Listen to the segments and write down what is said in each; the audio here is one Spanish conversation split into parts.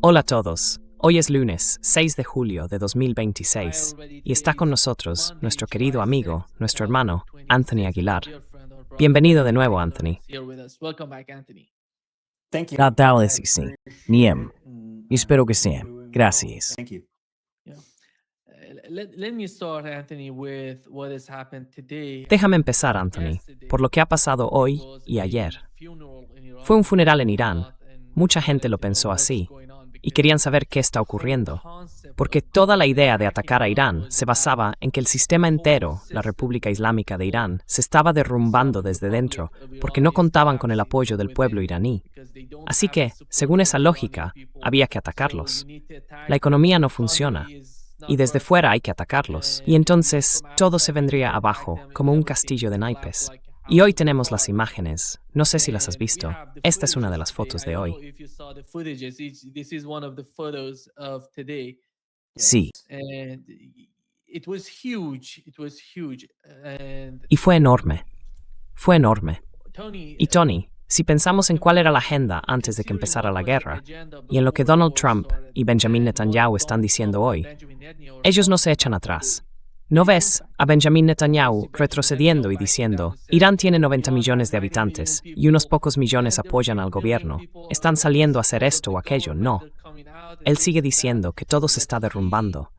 Hola a todos. Hoy es lunes, 6 de julio de 2026, y está con nosotros nuestro querido amigo, nuestro hermano, Anthony Aguilar. Bienvenido de nuevo, Anthony. Natal sim. Niem. Espero que sean. Gracias. Déjame empezar, Anthony, por lo que ha pasado hoy y ayer. Fue un funeral en Irán. Mucha gente lo pensó así, y querían saber qué está ocurriendo, porque toda la idea de atacar a Irán se basaba en que el sistema entero, la República Islámica de Irán, se estaba derrumbando desde dentro, porque no contaban con el apoyo del pueblo iraní. Así que, según esa lógica, había que atacarlos. La economía no funciona, y desde fuera hay que atacarlos, y entonces todo se vendría abajo, como un castillo de naipes. Y hoy tenemos las imágenes. No sé si las has visto. Esta es una de las fotos de hoy. Sí. Y fue enorme. Fue enorme. Y Tony, si pensamos en cuál era la agenda antes de que empezara la guerra, y en lo que Donald Trump y Benjamin Netanyahu están diciendo hoy, ellos no se echan atrás. ¿No ves a Benjamin Netanyahu retrocediendo y diciendo, Irán tiene 90 millones de habitantes y unos pocos millones apoyan al gobierno? ¿Están saliendo a hacer esto o aquello? No. Él sigue diciendo que todo se está derrumbando.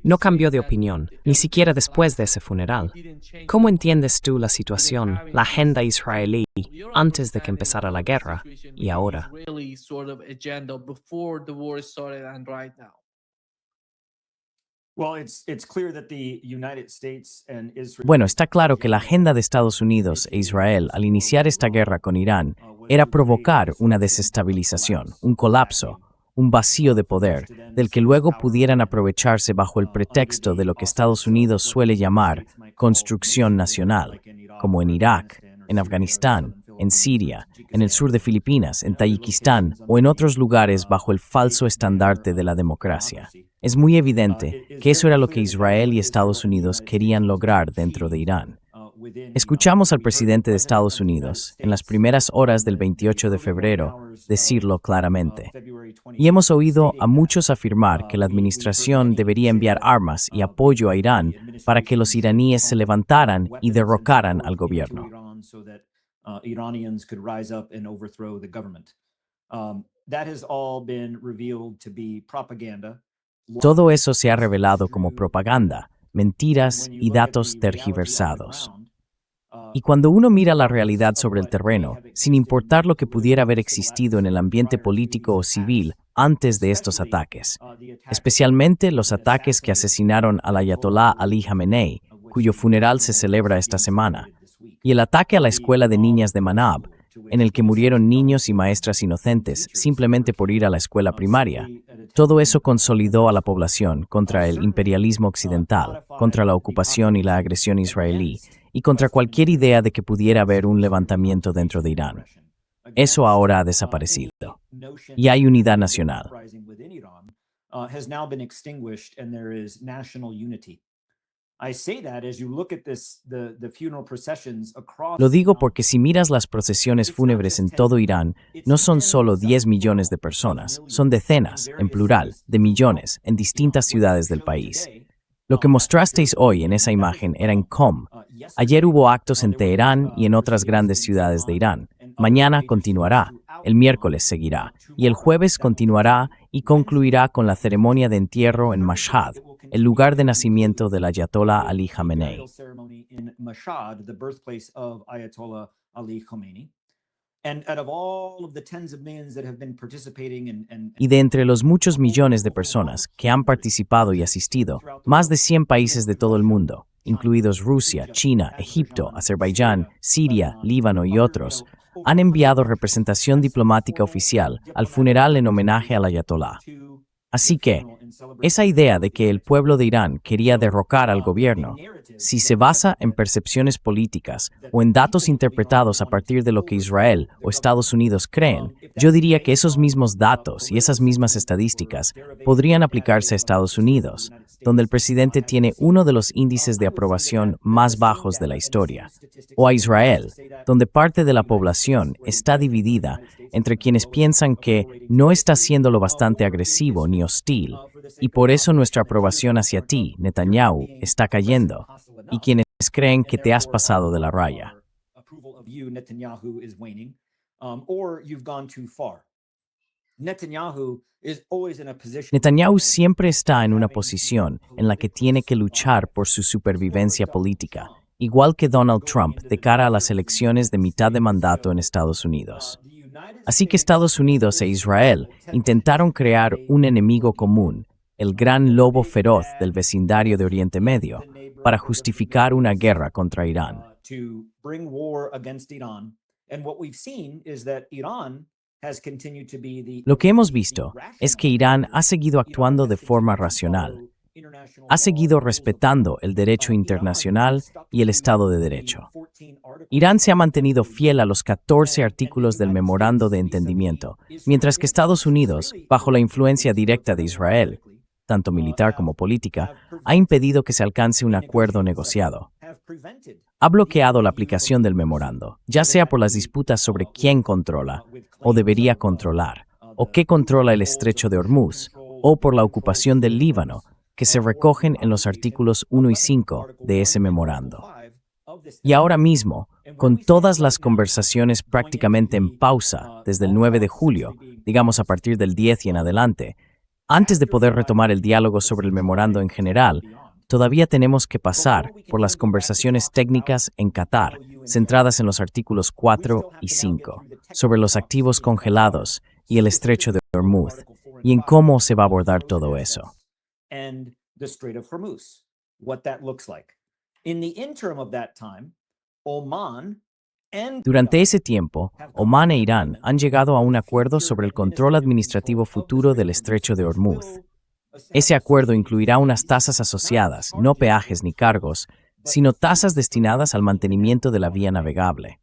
No cambió de opinión, ni siquiera después de ese funeral. ¿Cómo entiendes tú la situación, la agenda israelí, antes de que empezara la guerra y ahora? Bueno, está claro que la agenda de Estados Unidos e Israel al iniciar esta guerra con Irán era provocar una desestabilización, un colapso, un vacío de poder, del que luego pudieran aprovecharse bajo el pretexto de lo que Estados Unidos suele llamar construcción nacional, como en Irak, en Afganistán, en Siria, en el sur de Filipinas, en Tayikistán o en otros lugares bajo el falso estandarte de la democracia. Es muy evidente que eso era lo que Israel y Estados Unidos querían lograr dentro de Irán. Escuchamos al presidente de Estados Unidos, en las primeras horas del 28 de febrero, decirlo claramente. Y hemos oído a muchos afirmar que la administración debería enviar armas y apoyo a Irán para que los iraníes se levantaran y derrocaran al gobierno. Todo eso se ha revelado como propaganda, mentiras y datos tergiversados. Y cuando uno mira la realidad sobre el terreno, sin importar lo que pudiera haber existido en el ambiente político o civil antes de estos ataques, especialmente los ataques que asesinaron al ayatolá Ali Khamenei, cuyo funeral se celebra esta semana, y el ataque a la escuela de niñas de Manab, en el que murieron niños y maestras inocentes simplemente por ir a la escuela primaria, todo eso consolidó a la población contra el imperialismo occidental, contra la ocupación y la agresión israelí, y contra cualquier idea de que pudiera haber un levantamiento dentro de Irán. Eso ahora ha desaparecido. Y hay unidad nacional. Lo digo porque si miras las procesiones fúnebres en todo Irán, no son solo 10 millones de personas, son decenas, en plural, de millones, en distintas ciudades del país. Lo que mostrasteis hoy en esa imagen era en Qom. Ayer hubo actos en Teherán y en otras grandes ciudades de Irán. Mañana continuará, el miércoles seguirá, y el jueves continuará y concluirá con la ceremonia de entierro en Mashhad, el lugar de nacimiento del ayatolá Ali Khamenei. Y de entre los muchos millones de personas que han participado y asistido, más de 100 países de todo el mundo, incluidos Rusia, China, Egipto, Azerbaiyán, Siria, Líbano y otros, han enviado representación diplomática oficial al funeral en homenaje al ayatolá. Así que, Esa idea de que el pueblo de Irán quería derrocar al gobierno, si se basa en percepciones políticas o en datos interpretados a partir de lo que Israel o Estados Unidos creen, yo diría que esos mismos datos y esas mismas estadísticas podrían aplicarse a Estados Unidos, donde el presidente tiene uno de los índices de aprobación más bajos de la historia, o a Israel, donde parte de la población está dividida entre quienes piensan que no está siendo lo bastante agresivo ni hostil, y por eso nuestra aprobación hacia ti, Netanyahu, está cayendo, y quienes creen que te has pasado de la raya. Netanyahu siempre está en una posición en la que tiene que luchar por su supervivencia política, igual que Donald Trump de cara a las elecciones de mitad de mandato en Estados Unidos. Así que Estados Unidos e Israel intentaron crear un enemigo común, el gran lobo feroz del vecindario de Oriente Medio, para justificar una guerra contra Irán. Lo que hemos visto es que Irán ha seguido actuando de forma racional. Ha seguido respetando el derecho internacional y el Estado de Derecho. Irán se ha mantenido fiel a los 14 artículos del Memorando de Entendimiento, mientras que Estados Unidos, bajo la influencia directa de Israel, tanto militar como política, ha impedido que se alcance un acuerdo negociado. Ha bloqueado la aplicación del memorando, ya sea por las disputas sobre quién controla o debería controlar, o qué controla el estrecho de Hormuz, o por la ocupación del Líbano, que se recogen en los artículos 1 y 5 de ese memorando. Y ahora mismo, con todas las conversaciones prácticamente en pausa desde el 9 de julio, digamos a partir del 10 y en adelante, antes de poder retomar el diálogo sobre el memorando en general, todavía tenemos que pasar por las conversaciones técnicas en Qatar, centradas en los artículos 4 y 5, sobre los activos congelados y el estrecho de Hormuz, y en cómo se va a abordar todo eso. Durante ese tiempo, Omán e Irán han llegado a un acuerdo sobre el control administrativo futuro del estrecho de Hormuz. Ese acuerdo incluirá unas tasas asociadas, no peajes ni cargos, sino tasas destinadas al mantenimiento de la vía navegable.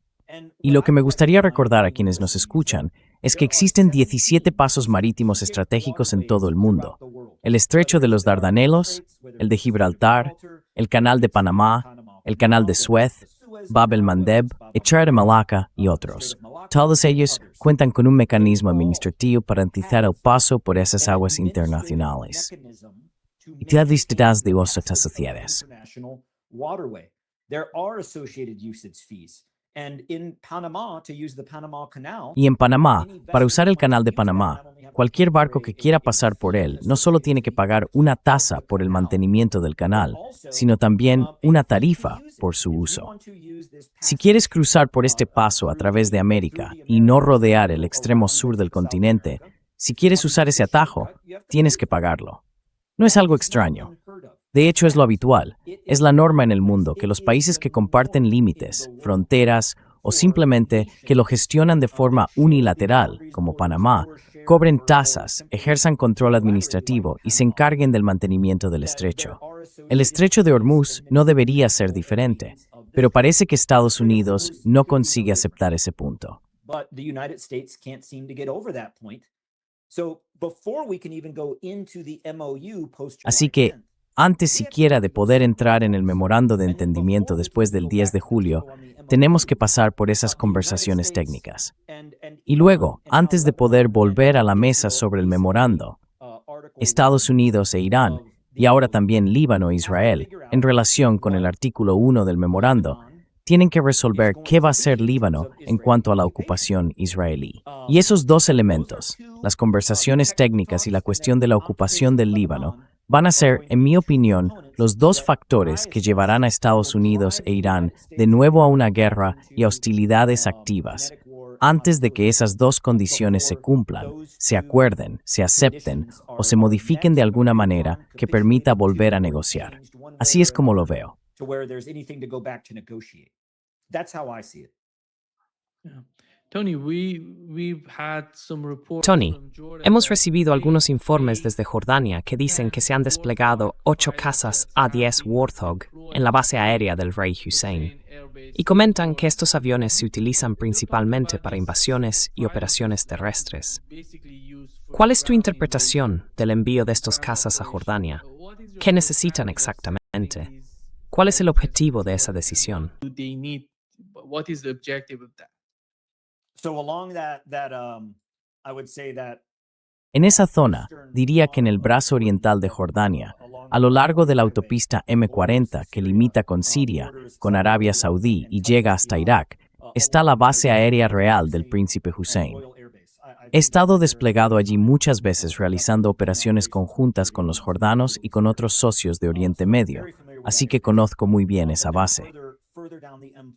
Y lo que me gustaría recordar a quienes nos escuchan es que existen 17 pasos marítimos estratégicos en todo el mundo. El estrecho de los Dardanelos, el de Gibraltar, el canal de Panamá, el canal de Suez, Bab el-Mandeb, Echar de Malaca y otros. Todos ellos cuentan con un mecanismo administrativo para garantizar el paso por esas aguas internacionales. Y te listas de otras asociadas. Y en Panamá, para usar el canal de Panamá, cualquier barco que quiera pasar por él no solo tiene que pagar una tasa por el mantenimiento del canal, sino también una tarifa por su uso. Si quieres cruzar por este paso a través de América y no rodear el extremo sur del continente, si quieres usar ese atajo, tienes que pagarlo. No es algo extraño. De hecho, es lo habitual. Es la norma en el mundo que los países que comparten límites, fronteras o simplemente que lo gestionan de forma unilateral, como Panamá, cobren tasas, ejerzan control administrativo y se encarguen del mantenimiento del estrecho. El estrecho de Hormuz no debería ser diferente, pero parece que Estados Unidos no consigue aceptar ese punto. Así que, antes siquiera de poder entrar en el memorando de entendimiento después del 10 de julio, tenemos que pasar por esas conversaciones técnicas. Y luego, antes de poder volver a la mesa sobre el memorando, Estados Unidos e Irán, y ahora también Líbano e Israel, en relación con el artículo 1 del memorando, tienen que resolver qué va a hacer Líbano en cuanto a la ocupación israelí. Y esos dos elementos, las conversaciones técnicas y la cuestión de la ocupación del Líbano, van a ser, en mi opinión, los dos factores que llevarán a Estados Unidos e Irán de nuevo a una guerra y a hostilidades activas, antes de que esas dos condiciones se cumplan, se acuerden, se acepten o se modifiquen de alguna manera que permita volver a negociar. Así es como lo veo. Tony, hemos recibido algunos informes desde Jordania que dicen que se han desplegado 8 cazas A-10 Warthog en la base aérea del rey Hussein, y comentan que estos aviones se utilizan principalmente para invasiones y operaciones terrestres. ¿Cuál es tu interpretación del envío de estos cazas a Jordania? ¿Qué necesitan exactamente? ¿Cuál es el objetivo de esa decisión? En esa zona, diría que en el brazo oriental de Jordania, a lo largo de la autopista M40 que limita con Siria, con Arabia Saudí y llega hasta Irak, está la base aérea real del Príncipe Hussein. He estado desplegado allí muchas veces realizando operaciones conjuntas con los jordanos y con otros socios de Oriente Medio, así que conozco muy bien esa base.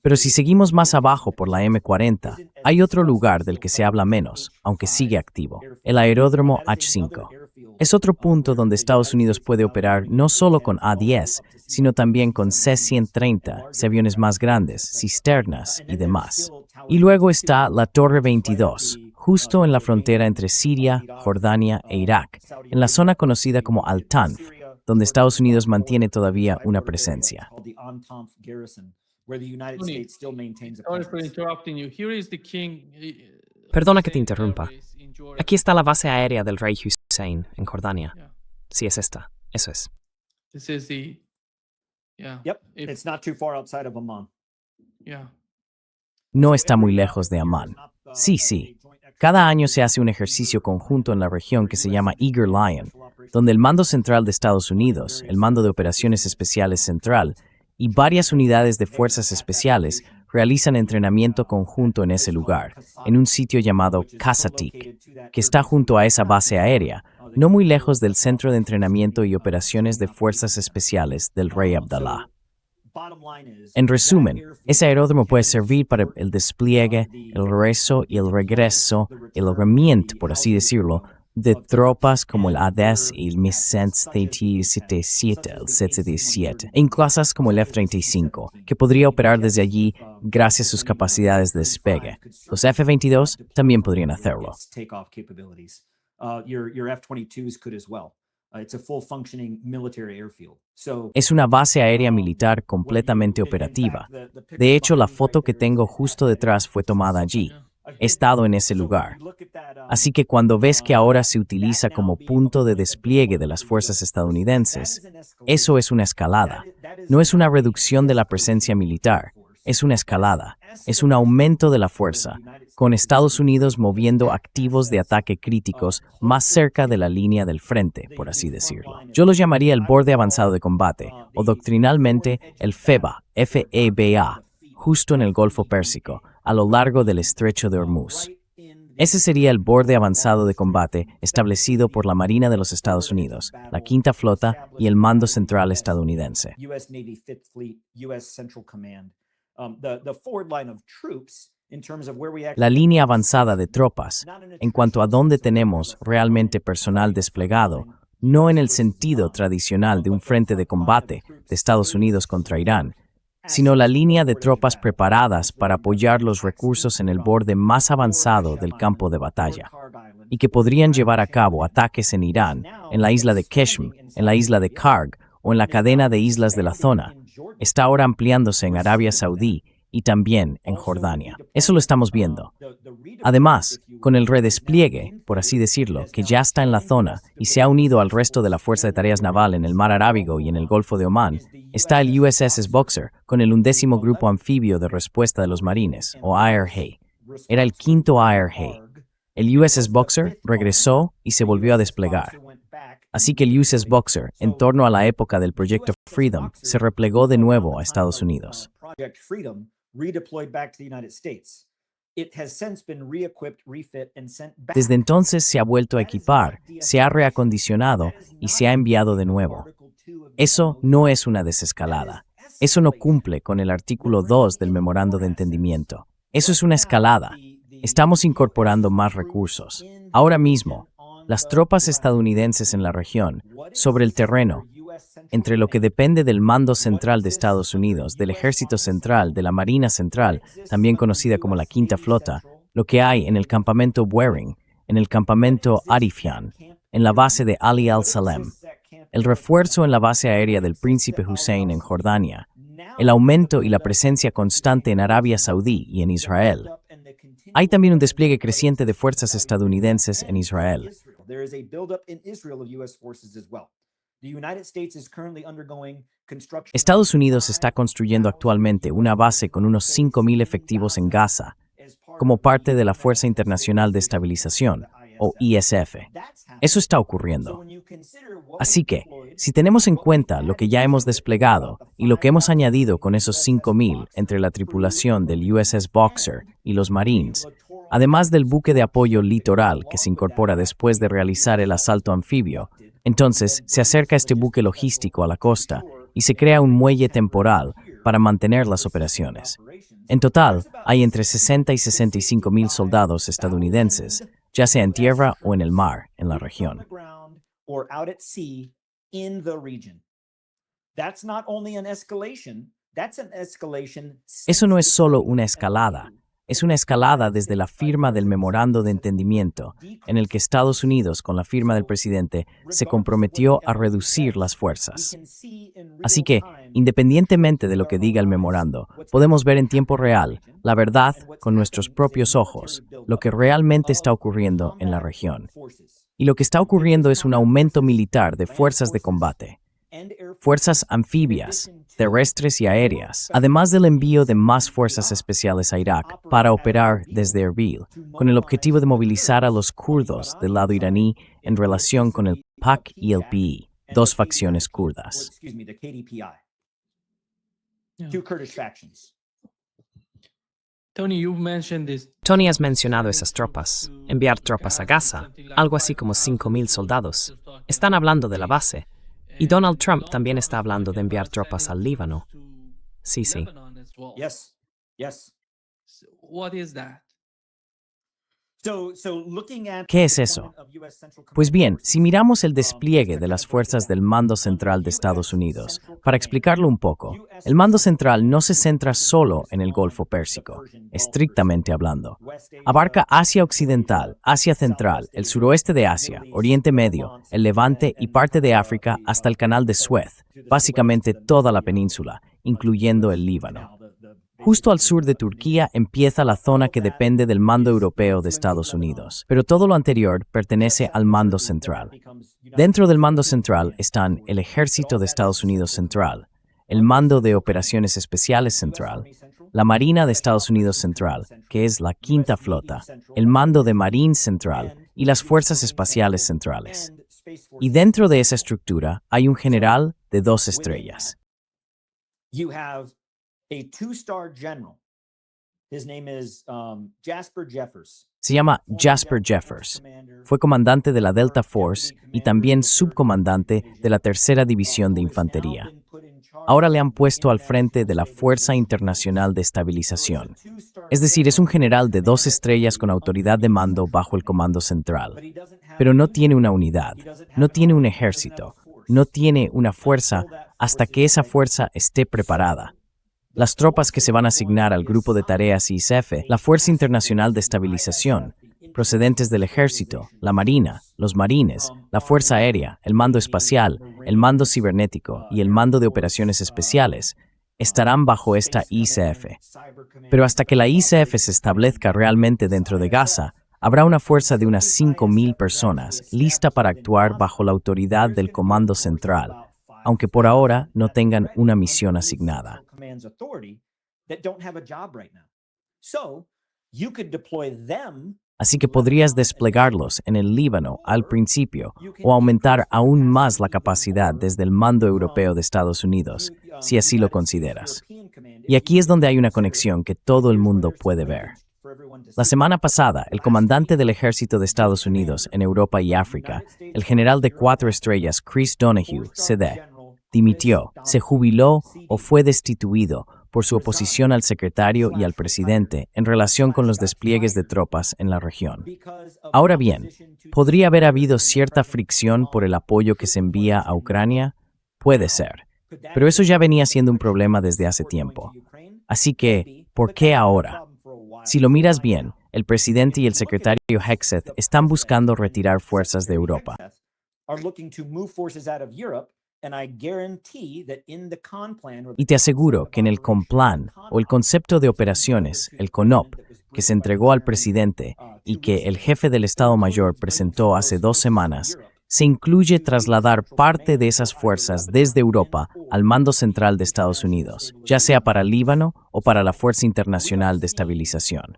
Pero si seguimos más abajo por la M40, hay otro lugar del que se habla menos, aunque sigue activo, el aeródromo H5. Es otro punto donde Estados Unidos puede operar no solo con A-10, sino también con C-130, aviones más grandes, cisternas y demás. Y luego está la Torre 22, justo en la frontera entre Siria, Jordania e Irak, en la zona conocida como Al-Tanf, donde Estados Unidos mantiene todavía una presencia. Perdona que te interrumpa. Aquí está la base aérea del rey Hussein, en Jordania. Sí, es esta. Eso es. No está muy lejos de Amán. Sí. Cada año se hace un ejercicio conjunto en la región que se llama Eager Lion, donde el Mando Central de Estados Unidos, el Mando de Operaciones Especiales Central y varias unidades de fuerzas especiales realizan entrenamiento conjunto en ese lugar, en un sitio llamado Kasatik, que está junto a esa base aérea, no muy lejos del Centro de Entrenamiento y Operaciones de Fuerzas Especiales del Rey Abdalá. En resumen, ese aeródromo puede servir para el despliegue, el regreso y el remiramiento, por así decirlo, de tropas como el A-10 y el Mi-77, el 77, e incluso como el F-35, que podría operar desde allí gracias a sus capacidades de despegue. Los F-22 también podrían hacerlo. Es una base aérea militar completamente operativa. De hecho, la foto que tengo justo detrás fue tomada allí. He estado en ese lugar. Así que cuando ves que ahora se utiliza como punto de despliegue de las fuerzas estadounidenses, eso es una escalada. No es una reducción de la presencia militar, es una escalada, es un aumento de la fuerza, con Estados Unidos moviendo activos de ataque críticos más cerca de la línea del frente, por así decirlo. Yo los llamaría el borde avanzado de combate, o doctrinalmente el FEBA, F-E-B-A, justo en el Golfo Pérsico, a lo largo del Estrecho de Hormuz. Ese sería el borde avanzado de combate establecido por la Marina de los Estados Unidos, la Quinta Flota y el Mando Central estadounidense. La línea avanzada de tropas, en cuanto a dónde tenemos realmente personal desplegado, no en el sentido tradicional de un frente de combate de Estados Unidos contra Irán, sino la línea de tropas preparadas para apoyar los recursos en el borde más avanzado del campo de batalla, y que podrían llevar a cabo ataques en Irán, en la isla de Keshm, en la isla de Karg o en la cadena de islas de la zona. Está ahora ampliándose en Arabia Saudí y también en Jordania. Eso lo estamos viendo. Además, con el redespliegue, por así decirlo, que ya está en la zona y se ha unido al resto de la Fuerza de Tareas Naval en el Mar Arábigo y en el Golfo de Omán, está el USS Boxer con el 11º Grupo Anfibio de Respuesta de los Marines, o IRH. Era el 5º IRH. El USS Boxer regresó y se volvió a desplegar. Así que el USS Boxer, en torno a la época del Proyecto Freedom, se replegó de nuevo a Estados Unidos. Desde entonces se ha vuelto a equipar, se ha reacondicionado y se ha enviado de nuevo. Eso no es una desescalada. Eso no cumple con el artículo 2 del Memorando de Entendimiento. Eso es una escalada. Estamos incorporando más recursos. Ahora mismo, las tropas estadounidenses en la región, sobre el terreno, entre lo que depende del Mando Central de Estados Unidos, del Ejército Central, de la Marina Central, también conocida como la Quinta Flota, lo que hay en el campamento Buering, en el campamento Arifian, en la base de Ali al-Salem, el refuerzo en la base aérea del Príncipe Hussein en Jordania, el aumento y la presencia constante en Arabia Saudí y en Israel. Hay también un despliegue creciente de fuerzas estadounidenses en Israel. Estados Unidos está construyendo actualmente una base con unos 5.000 efectivos en Gaza, como parte de la Fuerza Internacional de Estabilización, o ISF. Eso está ocurriendo. Así que, si tenemos en cuenta lo que ya hemos desplegado y lo que hemos añadido con esos 5.000 entre la tripulación del USS Boxer y los Marines, además del buque de apoyo litoral que se incorpora después de realizar el asalto anfibio, entonces se acerca este buque logístico a la costa y se crea un muelle temporal para mantener las operaciones. En total, hay entre 60 y 65.000 soldados estadounidenses, ya sea en tierra o en el mar, en la región. Eso no es solo una escalada, es una escalada desde la firma del Memorando de Entendimiento, en el que Estados Unidos, con la firma del presidente, se comprometió a reducir las fuerzas. Así que, independientemente de lo que diga el memorando, podemos ver en tiempo real, la verdad, con nuestros propios ojos, lo que realmente está ocurriendo en la región. Y lo que está ocurriendo es un aumento militar de fuerzas de combate, fuerzas anfibias, terrestres y aéreas, además del envío de más fuerzas especiales a Irak para operar desde Erbil, con el objetivo de movilizar a los kurdos del lado iraní en relación con el PAK y el PI, dos facciones kurdas. Tony, has mencionado esas tropas. Enviar tropas a Gaza, algo así como 5.000 soldados. Están hablando de la base. Y Donald Trump también está hablando de enviar tropas al Líbano. Sí. ¿Qué es eso? Pues bien, si miramos el despliegue de las fuerzas del Mando Central de Estados Unidos, para explicarlo un poco, el Mando Central no se centra solo en el Golfo Pérsico, estrictamente hablando. Abarca Asia Occidental, Asia Central, el suroeste de Asia, Oriente Medio, el Levante y parte de África hasta el Canal de Suez, básicamente toda la península, incluyendo el Líbano. Justo al sur de Turquía empieza la zona que depende del Mando Europeo de Estados Unidos, pero todo lo anterior pertenece al Mando Central. Dentro del Mando Central están el Ejército de Estados Unidos Central, el Mando de Operaciones Especiales Central, la Marina de Estados Unidos Central, que es la Quinta Flota, el Mando de Marines Central y las Fuerzas Espaciales Centrales. Y dentro de esa estructura hay un general de 2 estrellas. Se llama Jasper Jeffers. Fue comandante de la Delta Force y también subcomandante de la Tercera División de Infantería. Ahora le han puesto al frente de la Fuerza Internacional de Estabilización. Es decir, es un general de 2 estrellas con autoridad de mando bajo el Comando Central. Pero no tiene una unidad, no tiene un ejército, no tiene una fuerza hasta que esa fuerza esté preparada. Las tropas que se van a asignar al grupo de tareas ISAF, la Fuerza Internacional de Estabilización, procedentes del Ejército, la Marina, los Marines, la Fuerza Aérea, el Mando Espacial, el Mando Cibernético y el Mando de Operaciones Especiales, estarán bajo esta ISAF. Pero hasta que la ISAF se establezca realmente dentro de Gaza, habrá una fuerza de unas 5.000 personas lista para actuar bajo la autoridad del Comando Central, aunque por ahora no tengan una misión asignada. Así que podrías desplegarlos en el Líbano al principio o aumentar aún más la capacidad desde el Mando Europeo de Estados Unidos, si así lo consideras. Y aquí es donde hay una conexión que todo el mundo puede ver. La semana pasada, el comandante del Ejército de Estados Unidos en Europa y África, el general de 4 estrellas Chris Donahue, CD, dimitió, se jubiló o fue destituido por su oposición al secretario y al presidente en relación con los despliegues de tropas en la región. Ahora bien, ¿podría haber habido cierta fricción por el apoyo que se envía a Ucrania? Puede ser, pero eso ya venía siendo un problema desde hace tiempo. Así que, ¿por qué ahora? Si lo miras bien, el presidente y el secretario Hegseth están buscando retirar fuerzas de Europa. Y te aseguro que en el CONPLAN, o el concepto de operaciones, el CONOP, que se entregó al presidente y que el jefe del Estado Mayor presentó hace 2 semanas, se incluye trasladar parte de esas fuerzas desde Europa al mando central de Estados Unidos, ya sea para Líbano o para la Fuerza Internacional de Estabilización.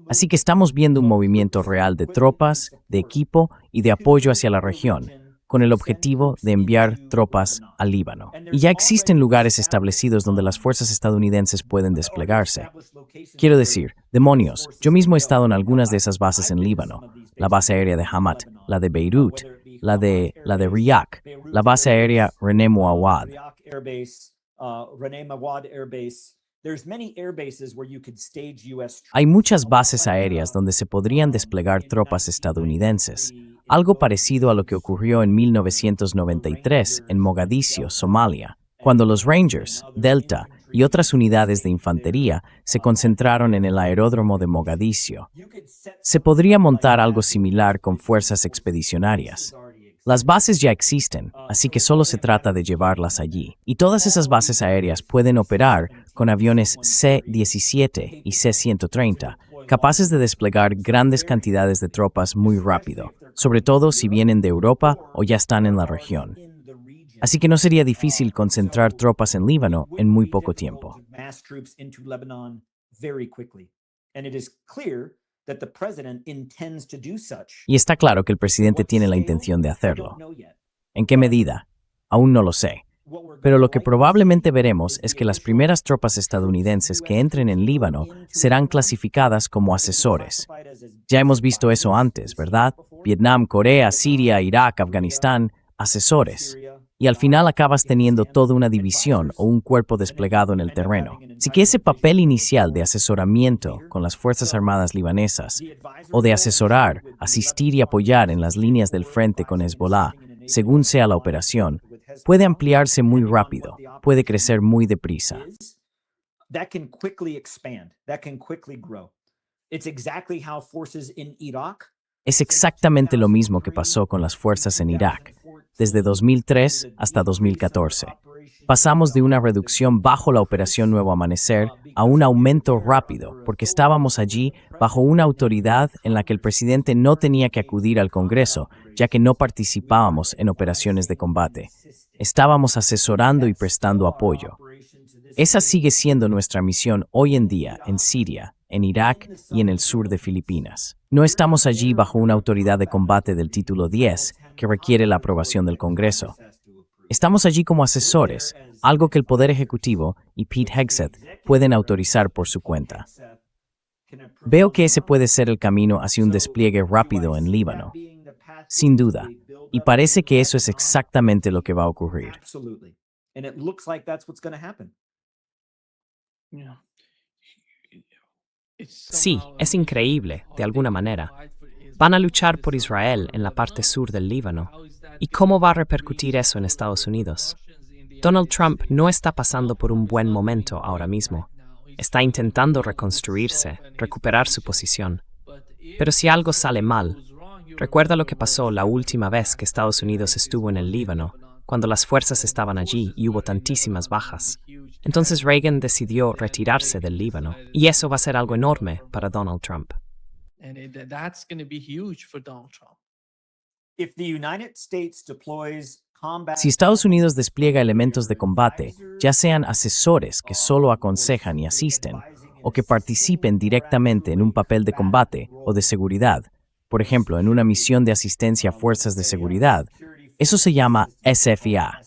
Así que estamos viendo un movimiento real de tropas, de equipo y de apoyo hacia la región, con el objetivo de enviar tropas al Líbano. Y ya existen lugares establecidos donde las fuerzas estadounidenses pueden desplegarse. Quiero decir, demonios, yo mismo he estado en algunas de esas bases en Líbano, la base aérea de Hamat, la de Beirut, la de Riyak, la base aérea René Mouawad. Hay muchas bases aéreas donde se podrían desplegar tropas estadounidenses, algo parecido a lo que ocurrió en 1993 en Mogadiscio, Somalia, cuando los Rangers, Delta y otras unidades de infantería se concentraron en el aeródromo de Mogadiscio. Se podría montar algo similar con fuerzas expedicionarias. Las bases ya existen, así que solo se trata de llevarlas allí. Y todas esas bases aéreas pueden operar con aviones C-17 y C-130, capaces de desplegar grandes cantidades de tropas muy rápido, sobre todo si vienen de Europa o ya están en la región. Así que no sería difícil concentrar tropas en Líbano en muy poco tiempo. Y está claro que el presidente tiene la intención de hacerlo. ¿En qué medida? Aún no lo sé. Pero lo que probablemente veremos es que las primeras tropas estadounidenses que entren en Líbano serán clasificadas como asesores. Ya hemos visto eso antes, ¿verdad? Vietnam, Corea, Siria, Irak, Afganistán, asesores. Y al final acabas teniendo toda una división o un cuerpo desplegado en el terreno. Así que ese papel inicial de asesoramiento con las Fuerzas Armadas libanesas, o de asesorar, asistir y apoyar en las líneas del frente con Hezbollah, según sea la operación, puede ampliarse muy rápido, puede crecer muy deprisa. Es exactamente lo mismo que pasó con las fuerzas en Irak, desde 2003 hasta 2014. Pasamos de una reducción bajo la Operación Nuevo Amanecer a un aumento rápido, porque estábamos allí bajo una autoridad en la que el presidente no tenía que acudir al Congreso, ya que no participábamos en operaciones de combate. Estábamos asesorando y prestando apoyo. Esa sigue siendo nuestra misión hoy en día en Siria, en Irak y en el sur de Filipinas. No estamos allí bajo una autoridad de combate del título 10 que requiere la aprobación del Congreso. Estamos allí como asesores, algo que el Poder Ejecutivo y Pete Hegseth pueden autorizar por su cuenta. Veo que ese puede ser el camino hacia un despliegue rápido en Líbano. Sin duda, y parece que eso es exactamente lo que va a ocurrir. Sí, es increíble, de alguna manera. Van a luchar por Israel en la parte sur del Líbano. ¿Y cómo va a repercutir eso en Estados Unidos? Donald Trump no está pasando por un buen momento ahora mismo. Está intentando reconstruirse, recuperar su posición. Pero si algo sale mal, recuerda lo que pasó la última vez que Estados Unidos estuvo en el Líbano, cuando las fuerzas estaban allí y hubo tantísimas bajas. Entonces Reagan decidió retirarse del Líbano, y eso va a ser algo enorme para Donald Trump. Si Estados Unidos despliega elementos de combate, ya sean asesores que solo aconsejan y asisten, o que participen directamente en un papel de combate o de seguridad, por ejemplo, en una misión de asistencia a fuerzas de seguridad, eso se llama SFIA.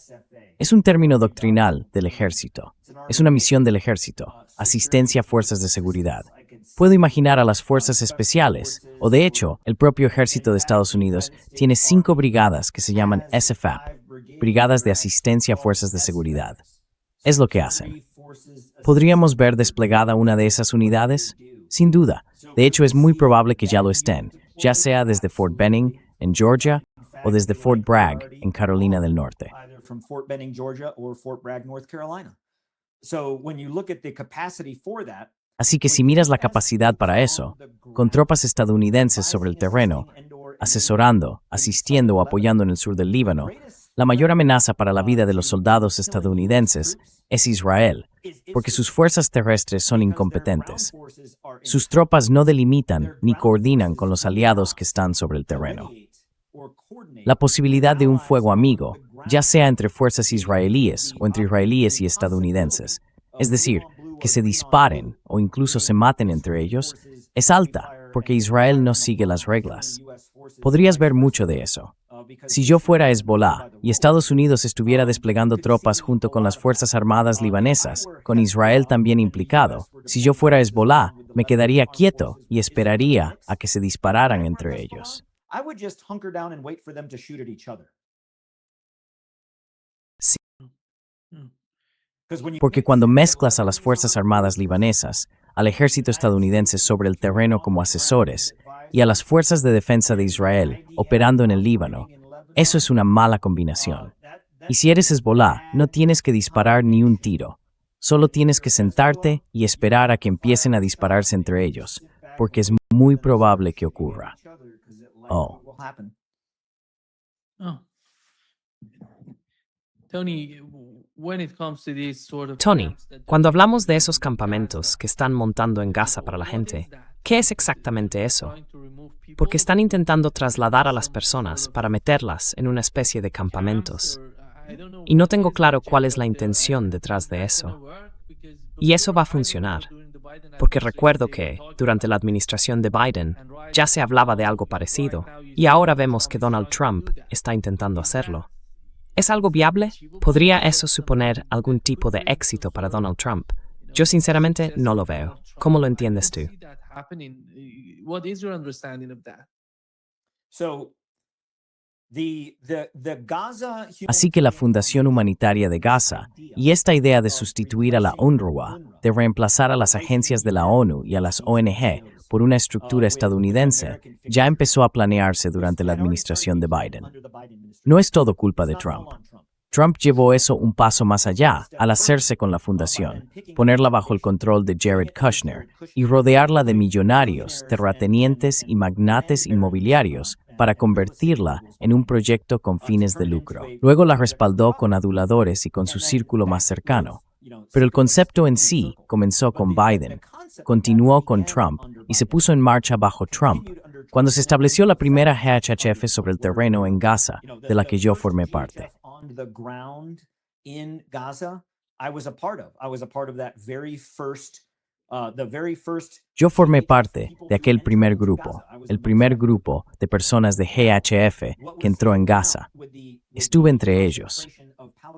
Es un término doctrinal del ejército. Es una misión del ejército, asistencia a fuerzas de seguridad. Puedo imaginar a las fuerzas especiales, o de hecho, el propio ejército de Estados Unidos tiene 5 brigadas que se llaman SFAP, brigadas de asistencia a fuerzas de seguridad. Es lo que hacen. ¿Podríamos ver desplegada una de esas unidades? Sin duda. De hecho, es muy probable que ya lo estén, ya sea desde Fort Benning, en Georgia, o desde Fort Bragg, en Carolina del Norte. Así que si miras la capacidad para eso, con tropas estadounidenses sobre el terreno, asesorando, asistiendo o apoyando en el sur del Líbano, la mayor amenaza para la vida de los soldados estadounidenses es Israel, porque sus fuerzas terrestres son incompetentes. Sus tropas no delimitan ni coordinan con los aliados que están sobre el terreno. La posibilidad de un fuego amigo, ya sea entre fuerzas israelíes o entre israelíes y estadounidenses, es decir, que se disparen o incluso se maten entre ellos, es alta porque Israel no sigue las reglas. Podrías ver mucho de eso. Si yo fuera Hezbollah y Estados Unidos estuviera desplegando tropas junto con las Fuerzas Armadas libanesas, con Israel también implicado, si yo fuera Hezbollah, me quedaría quieto y esperaría a que se dispararan entre ellos. Sí, porque cuando mezclas a las Fuerzas Armadas libanesas, al ejército estadounidense sobre el terreno como asesores y a las fuerzas de defensa de Israel operando en el Líbano, eso es una mala combinación. Y si eres Hezbollah, no tienes que disparar ni un tiro. Solo tienes que sentarte y esperar a que empiecen a dispararse entre ellos, porque es muy probable que ocurra. Oh. Tony, cuando hablamos de esos campamentos que están montando en Gaza para la gente, ¿qué es exactamente eso? Porque están intentando trasladar a las personas para meterlas en una especie de campamentos. Y no tengo claro cuál es la intención detrás de eso. Y eso va a funcionar, porque recuerdo que, durante la administración de Biden, ya se hablaba de algo parecido, y ahora vemos que Donald Trump está intentando hacerlo. ¿Es algo viable? ¿Podría eso suponer algún tipo de éxito para Donald Trump? Yo sinceramente no lo veo. ¿Cómo lo entiendes tú? Así que la Fundación Humanitaria de Gaza y esta idea de sustituir a la UNRWA, de reemplazar a las agencias de la ONU y a las ONG por una estructura estadounidense, ya empezó a planearse durante la administración de Biden. No es todo culpa de Trump. Trump llevó eso un paso más allá al hacerse con la fundación, ponerla bajo el control de Jared Kushner y rodearla de millonarios, terratenientes y magnates inmobiliarios para convertirla en un proyecto con fines de lucro. Luego la respaldó con aduladores y con su círculo más cercano. Pero el concepto en sí comenzó con Biden, continuó con Trump y se puso en marcha bajo Trump, cuando se estableció la primera GHF sobre el terreno en Gaza, de la que yo formé parte. Yo formé parte de aquel primer grupo, el primer grupo de personas de GHF que entró en Gaza. Estuve entre ellos.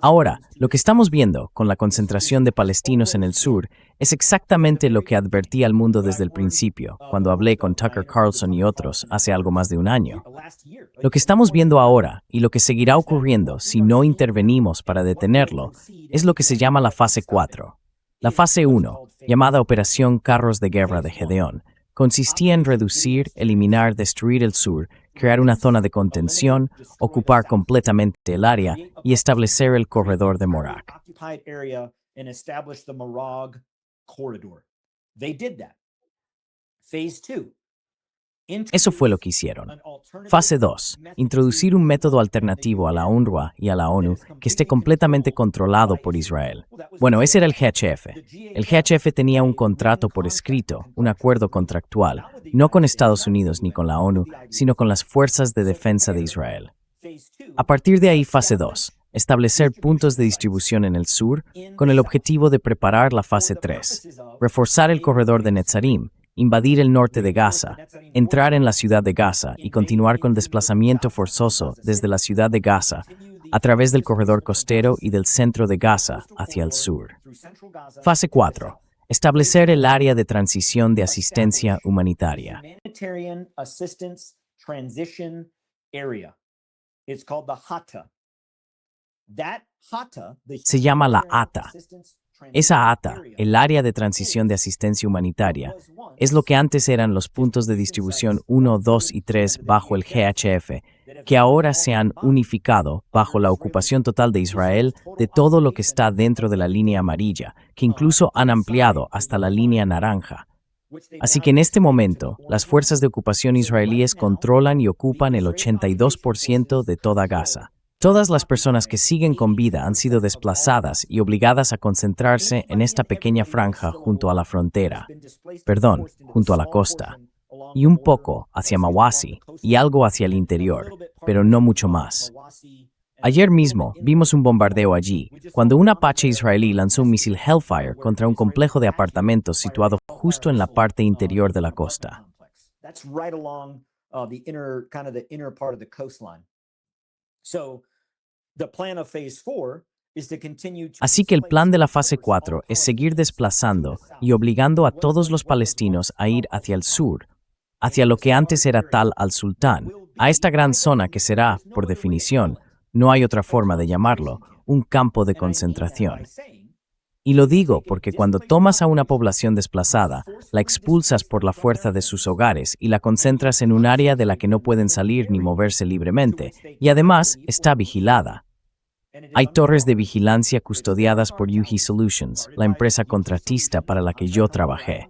Ahora, lo que estamos viendo con la concentración de palestinos en el sur es exactamente lo que advertí al mundo desde el principio, cuando hablé con Tucker Carlson y otros hace algo más de un año. Lo que estamos viendo ahora y lo que seguirá ocurriendo si no intervenimos para detenerlo es lo que se llama la fase 4. La fase 1, llamada Operación Carros de Guerra de Gedeón, consistía en reducir, eliminar, destruir el sur, crear una zona de contención, ocupar completamente el área y establecer el corredor de Morak. Eso fue lo que hicieron. Fase 2. Introducir un método alternativo a la UNRWA y a la ONU que esté completamente controlado por Israel. Bueno, ese era el GHF. El GHF tenía un contrato por escrito, un acuerdo contractual, no con Estados Unidos ni con la ONU, sino con las fuerzas de defensa de Israel. A partir de ahí, fase 2. Establecer puntos de distribución en el sur con el objetivo de preparar la fase 3. Reforzar el corredor de Netzarim, invadir el norte de Gaza, entrar en la ciudad de Gaza y continuar con desplazamiento forzoso desde la ciudad de Gaza a través del corredor costero y del centro de Gaza hacia el sur. Fase 4. Establecer el área de transición de asistencia humanitaria. Se llama la ATA. Esa ATA, el área de transición de asistencia humanitaria, es lo que antes eran los puntos de distribución 1, 2 y 3 bajo el GHF, que ahora se han unificado bajo la ocupación total de Israel de todo lo que está dentro de la línea amarilla, que incluso han ampliado hasta la línea naranja. Así que en este momento, las fuerzas de ocupación israelíes controlan y ocupan el 82% de toda Gaza. Todas las personas que siguen con vida han sido desplazadas y obligadas a concentrarse en esta pequeña franja junto a la frontera, junto a la costa, y un poco hacia Mawasi y algo hacia el interior, pero no mucho más. Ayer mismo vimos un bombardeo allí, cuando un Apache israelí lanzó un misil Hellfire contra un complejo de apartamentos situado justo en la parte interior de la costa. Así que el plan de la fase 4 es seguir desplazando y obligando a todos los palestinos a ir hacia el sur, hacia lo que antes era Tal al-Sultán, a esta gran zona que será, por definición, no hay otra forma de llamarlo, un campo de concentración. Y lo digo porque cuando tomas a una población desplazada, la expulsas por la fuerza de sus hogares y la concentras en un área de la que no pueden salir ni moverse libremente, y además está vigilada. Hay torres de vigilancia custodiadas por UHI Solutions, la empresa contratista para la que yo trabajé.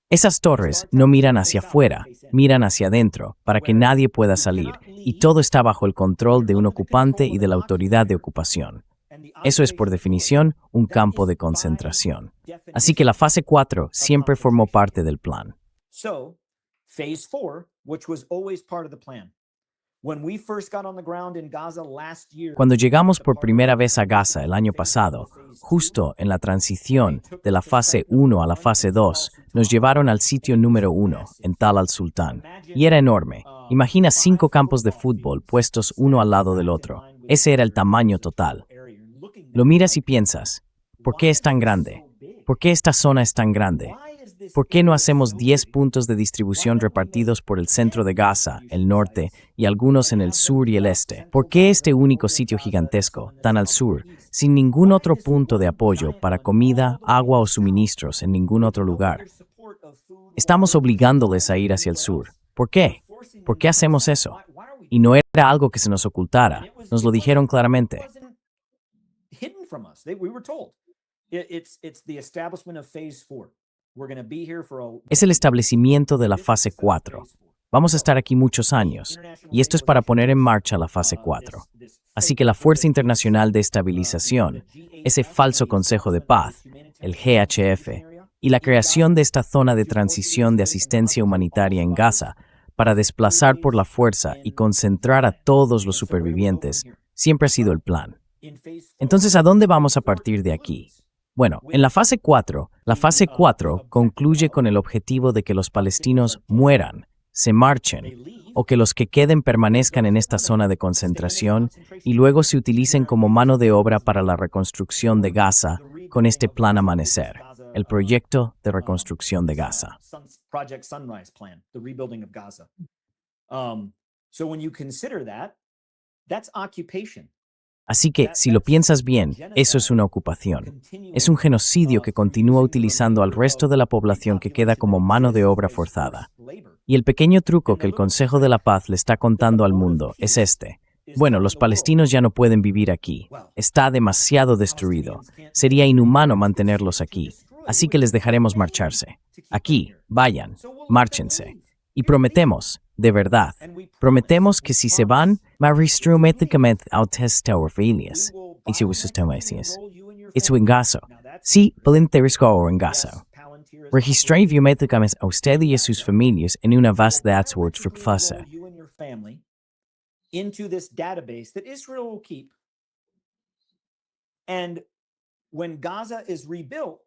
Esas torres no miran hacia afuera, miran hacia adentro, para que nadie pueda salir, y todo está bajo el control de un ocupante y de la autoridad de ocupación. Eso es, por definición, un campo de concentración. Así que la fase 4 siempre formó parte del plan. Cuando llegamos por primera vez a Gaza el año pasado, justo en la transición de la fase 1 a la fase 2, nos llevaron al sitio número 1, en Tal al-Sultán, y era enorme. Imagina 5 campos de fútbol puestos uno al lado del otro. Ese era el tamaño total. Lo miras y piensas, ¿por qué es tan grande? ¿Por qué esta zona es tan grande? ¿Por qué no hacemos 10 puntos de distribución repartidos por el centro de Gaza, el norte, y algunos en el sur y el este? ¿Por qué este único sitio gigantesco, tan al sur, sin ningún otro punto de apoyo para comida, agua o suministros en ningún otro lugar? Estamos obligándoles a ir hacia el sur. ¿Por qué? ¿Por qué hacemos eso? Y no era algo que se nos ocultara. Nos lo dijeron claramente. Es el establecimiento de la fase 4. Vamos a estar aquí muchos años, y esto es para poner en marcha la fase 4. Así que la Fuerza Internacional de Estabilización, ese falso Consejo de Paz, el GHF, y la creación de esta zona de transición de asistencia humanitaria en Gaza para desplazar por la fuerza y concentrar a todos los supervivientes, siempre ha sido el plan. Entonces, ¿a dónde vamos a partir de aquí? Bueno, en la fase 4 concluye con el objetivo de que los palestinos mueran, se marchen, o que los que queden permanezcan en esta zona de concentración y luego se utilicen como mano de obra para la reconstrucción de Gaza con este Plan Amanecer, el proyecto de reconstrucción de Gaza. Así que, si lo piensas bien, eso es una ocupación. Es un genocidio que continúa utilizando al resto de la población que queda como mano de obra forzada. Y el pequeño truco que el Consejo de la Paz le está contando al mundo es este. Bueno, los palestinos ya no pueden vivir aquí. Está demasiado destruido. Sería inhumano mantenerlos aquí. Así que les dejaremos marcharse. Aquí, vayan, márchense. Y prometemos, de verdad, prometemos que si se van, sí, en Gaza. Registré biométricamente a usted y a sus familias en una base de datos fase. Into this database that Israel will keep. And when Gaza is rebuilt,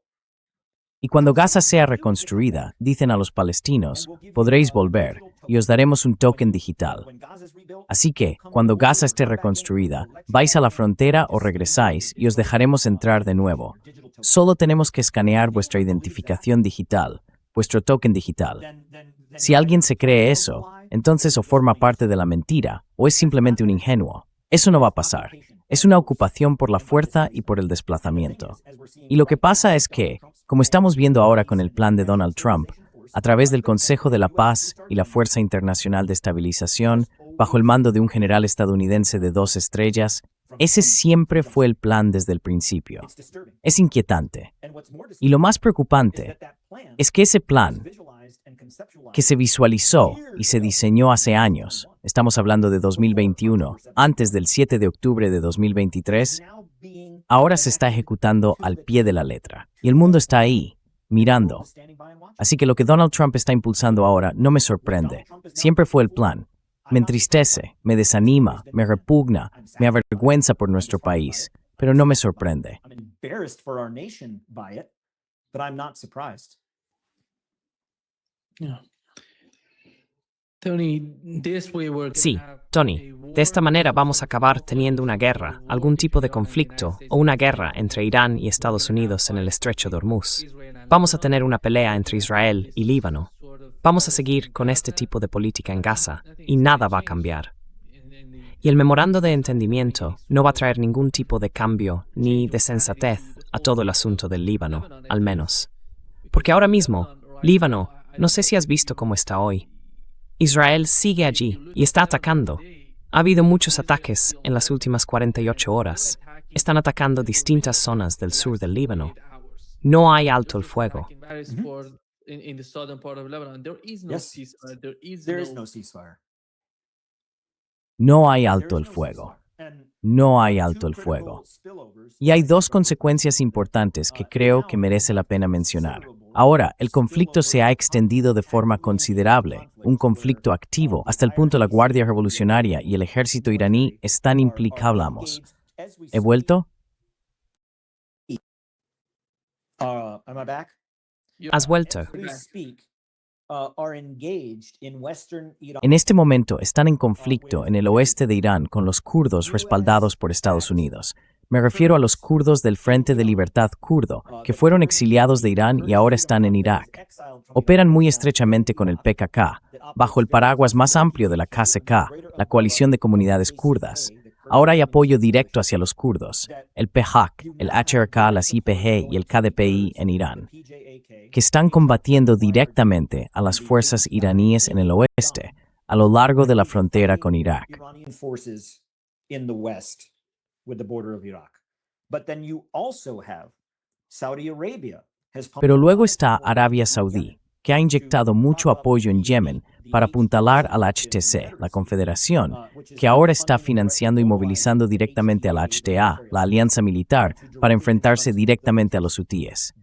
y cuando Gaza sea reconstruida, dicen a los palestinos, podréis volver y os daremos un token digital. Así que, cuando Gaza esté reconstruida, vais a la frontera o regresáis y os dejaremos entrar de nuevo. Solo tenemos que escanear vuestra identificación digital, vuestro token digital. Si alguien se cree eso, entonces o forma parte de la mentira o es simplemente un ingenuo. Eso no va a pasar. Es una ocupación por la fuerza y por el desplazamiento. Y lo que pasa es que, como estamos viendo ahora con el plan de Donald Trump, a través del Consejo de la Paz y la Fuerza Internacional de Estabilización, bajo el mando de un general estadounidense de 2 estrellas. Ese siempre fue el plan desde el principio. Es inquietante. Y lo más preocupante es que ese plan, que se visualizó y se diseñó hace años, estamos hablando de 2021, antes del 7 de octubre de 2023, ahora se está ejecutando al pie de la letra. Y el mundo está ahí, mirando. Así que lo que Donald Trump está impulsando ahora no me sorprende. Siempre fue el plan. Me entristece, me desanima, me repugna, me avergüenza por nuestro país, pero no me sorprende. Sí, Tony, de esta manera vamos a acabar teniendo una guerra, algún tipo de conflicto o una guerra entre Irán y Estados Unidos en el estrecho de Hormuz. Vamos a tener una pelea entre Israel y Líbano. Vamos a seguir con este tipo de política en Gaza y nada va a cambiar. Y el memorando de entendimiento no va a traer ningún tipo de cambio ni de sensatez a todo el asunto del Líbano, al menos. Porque ahora mismo, Líbano, no sé si has visto cómo está hoy. Israel sigue allí y está atacando. Ha habido muchos ataques en las últimas 48 horas. Están atacando distintas zonas del sur del Líbano. No hay alto el fuego. No hay alto el fuego. No hay alto el fuego. Y hay 2 consecuencias importantes que creo que merece la pena mencionar. Ahora, el conflicto se ha extendido de forma considerable, un conflicto activo, hasta el punto la Guardia Revolucionaria y el ejército iraní están implicados. ¿He vuelto? ¿Has vuelto? En este momento están en conflicto en el oeste de Irán con los kurdos respaldados por Estados Unidos. Me refiero a los kurdos del Frente de Libertad Kurdo, que fueron exiliados de Irán y ahora están en Irak. Operan muy estrechamente con el PKK, bajo el paraguas más amplio de la KCK, la Coalición de Comunidades Kurdas. Ahora hay apoyo directo hacia los kurdos, el PJAK, el HRK, las YPG y el KDPI en Irán, que están combatiendo directamente a las fuerzas iraníes en el oeste, a lo largo de la frontera con Irak. Pero luego está Arabia Saudí, que ha inyectado mucho apoyo en Yemen para apuntalar al HTC, la Confederación, que ahora está financiando y movilizando directamente a la HTA, la alianza militar, para enfrentarse directamente a los hutíes.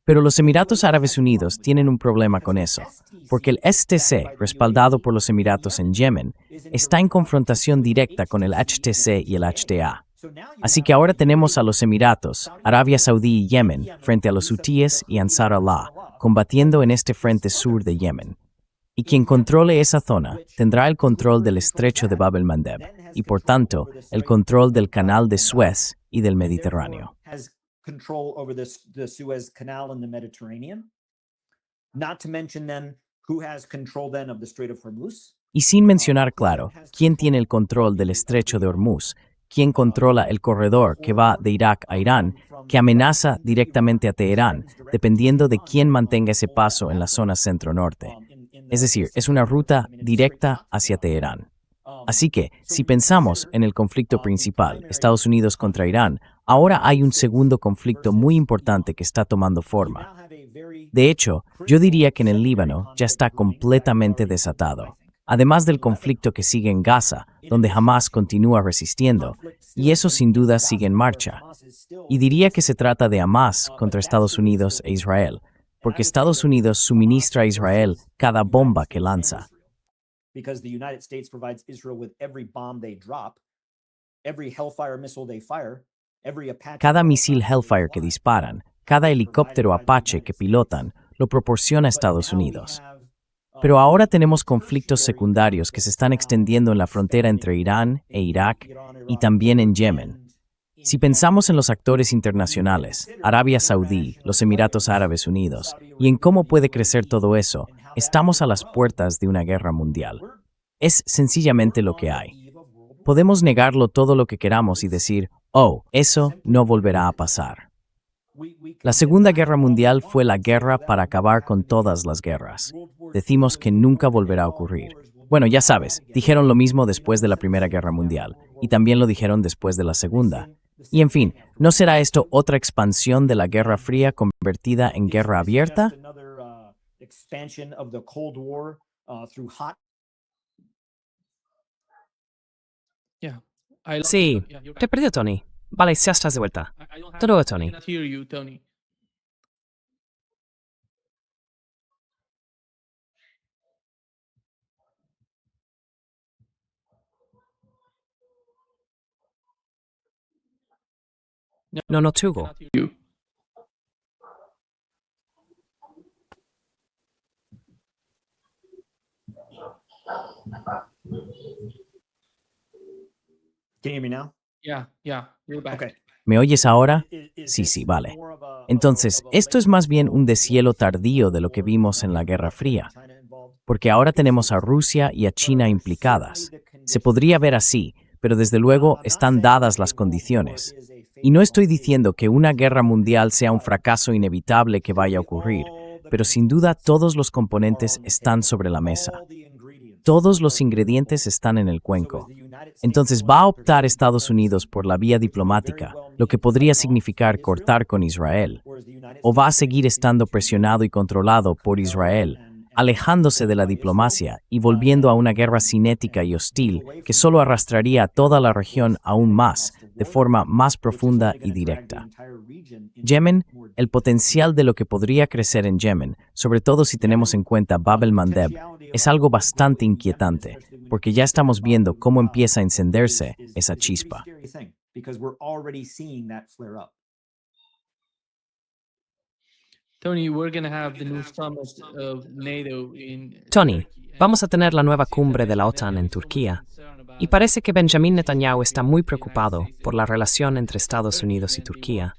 Pero los Emiratos Árabes Unidos tienen un problema con eso, porque el STC, respaldado por los Emiratos en Yemen, está en confrontación directa con el HTC y el HTA. Así que ahora tenemos a los Emiratos, Arabia Saudí y Yemen frente a los hutíes y Ansar Allah, combatiendo en este frente sur de Yemen. Y quien controle esa zona tendrá el control del estrecho de Bab el-Mandeb y, por tanto, el control del canal de Suez y del Mediterráneo. Y sin mencionar, claro, quién tiene el control del estrecho de Hormuz, quién controla el corredor que va de Irak a Irán, que amenaza directamente a Teherán, dependiendo de quién mantenga ese paso en la zona centro-norte. Es decir, es una ruta directa hacia Teherán. Así que, si pensamos en el conflicto principal, Estados Unidos contra Irán, ahora hay un segundo conflicto muy importante que está tomando forma. De hecho, yo diría que en el Líbano ya está completamente desatado. Además del conflicto que sigue en Gaza, donde Hamás continúa resistiendo, y eso sin duda sigue en marcha. Y diría que se trata de Hamás contra Estados Unidos e Israel, porque Estados Unidos suministra a Israel cada bomba que lanza. Cada misil Hellfire que disparan, cada helicóptero Apache que pilotan, lo proporciona Estados Unidos. Pero ahora tenemos conflictos secundarios que se están extendiendo en la frontera entre Irán e Irak y también en Yemen. Si pensamos en los actores internacionales, Arabia Saudí, los Emiratos Árabes Unidos, y en cómo puede crecer todo eso, estamos a las puertas de una guerra mundial. Es sencillamente lo que hay. Podemos negarlo todo lo que queramos y decir, oh, eso no volverá a pasar. La Segunda Guerra Mundial fue la guerra para acabar con todas las guerras. Decimos que nunca volverá a ocurrir. Bueno, ya sabes, dijeron lo mismo después de la Primera Guerra Mundial, y también lo dijeron después de la Segunda. Y en fin, ¿no será esto otra expansión de la Guerra Fría convertida en guerra abierta? Expansion of the Cold War through hot. Sí, te perdió, Tony. Vale, ya estás de vuelta. Hasta luego, Tony. No, no, Tugo. Can you hear me now? You're back. Okay. ¿Me oyes ahora? Is Sí, this sí, vale. more of a- Entonces, of a esto es más bien un deshielo tardío de lo que vimos en la Guerra Fría, porque ahora tenemos a Rusia y a China implicadas. Se podría ver así, pero desde luego están dadas las condiciones. Y no estoy diciendo que una guerra mundial sea un fracaso inevitable que vaya a ocurrir, pero sin duda todos los componentes están sobre la mesa. Todos los ingredientes están en el cuenco. Entonces, ¿va a optar Estados Unidos por la vía diplomática, lo que podría significar cortar con Israel? ¿O va a seguir estando presionado y controlado por Israel, alejándose de la diplomacia y volviendo a una guerra cinética y hostil que solo arrastraría a toda la región aún más, de forma más profunda y directa? Yemen, el potencial de lo que podría crecer en Yemen, sobre todo si tenemos en cuenta Bab el-Mandeb, es algo bastante inquietante, porque ya estamos viendo cómo empieza a encenderse esa chispa. Tony, we're gonna have the new summit of NATO in Tony, Turkey. vamos a tener la nueva cumbre de la OTAN en Turquía. Y parece que Benjamin Netanyahu está muy preocupado por la relación entre Estados Unidos y Turquía.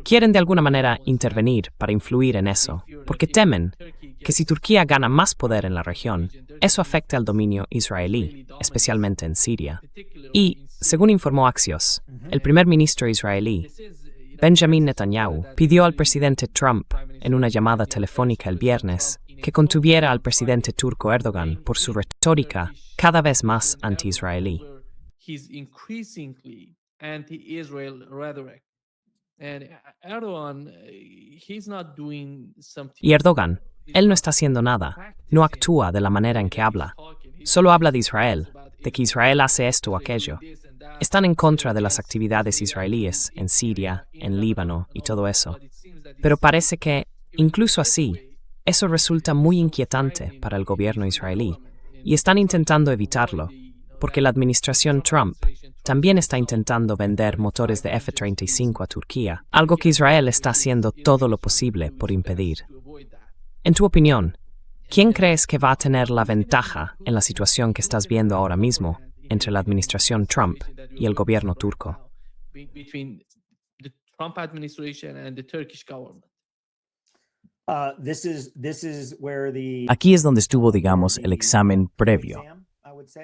Quieren de alguna manera intervenir para influir en eso, porque temen que si Turquía gana más poder en la región, eso afecte al dominio israelí, especialmente en Siria. Y, según informó Axios, el primer ministro israelí, Benjamin Netanyahu, pidió al presidente Trump, en una llamada telefónica el viernes, que contuviera al presidente turco Erdogan por su retórica cada vez más anti-israelí. He's increasingly anti-Israel rhetoric. And Erdogan, he's not doing something. Y Erdogan, él no está haciendo nada, no actúa de la manera en que habla. Solo habla de Israel, de que Israel hace esto o aquello. Están en contra de las actividades israelíes en Siria, en Líbano y todo eso. Pero parece que, incluso así, eso resulta muy inquietante para el gobierno israelí, y están intentando evitarlo, porque la administración Trump también está intentando vender motores de F-35 a Turquía, algo que Israel está haciendo todo lo posible por impedir. En tu opinión, ¿quién crees que va a tener la ventaja en la situación que estás viendo ahora mismo entre la administración Trump y el gobierno turco? Between the Trump administration and the Turkish government. Aquí es donde estuvo, digamos, el examen previo.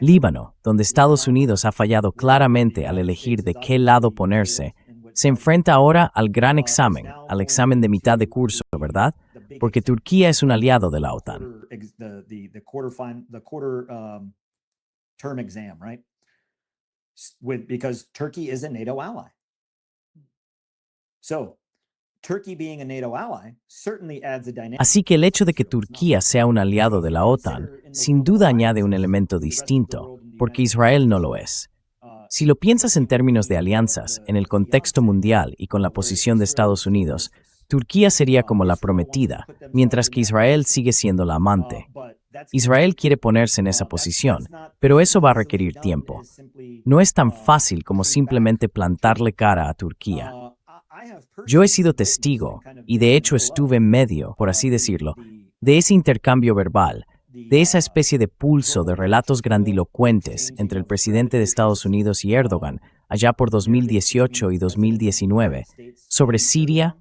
Líbano, donde Estados Unidos ha fallado claramente al elegir de qué lado ponerse, se enfrenta ahora al gran examen, al examen de mitad de curso, ¿verdad? Porque Turquía es un aliado de la OTAN. Because Turkey is a NATO ally. So, Turkey being a NATO ally certainly adds a dynamic. Así que el hecho de que Turquía sea un aliado de la OTAN sin duda añade un elemento distinto, porque Israel no lo es. Si lo piensas en términos de alianzas, en el contexto mundial y con la posición de Estados Unidos, Turquía sería como la prometida, mientras que Israel sigue siendo la amante. Israel quiere ponerse en esa posición, pero eso va a requerir tiempo. No es tan fácil como simplemente plantarle cara a Turquía. Yo he sido testigo, y de hecho estuve en medio, por así decirlo, de ese intercambio verbal, de esa especie de pulso de relatos grandilocuentes entre el presidente de Estados Unidos y Erdogan, allá por 2018 y 2019, sobre Siria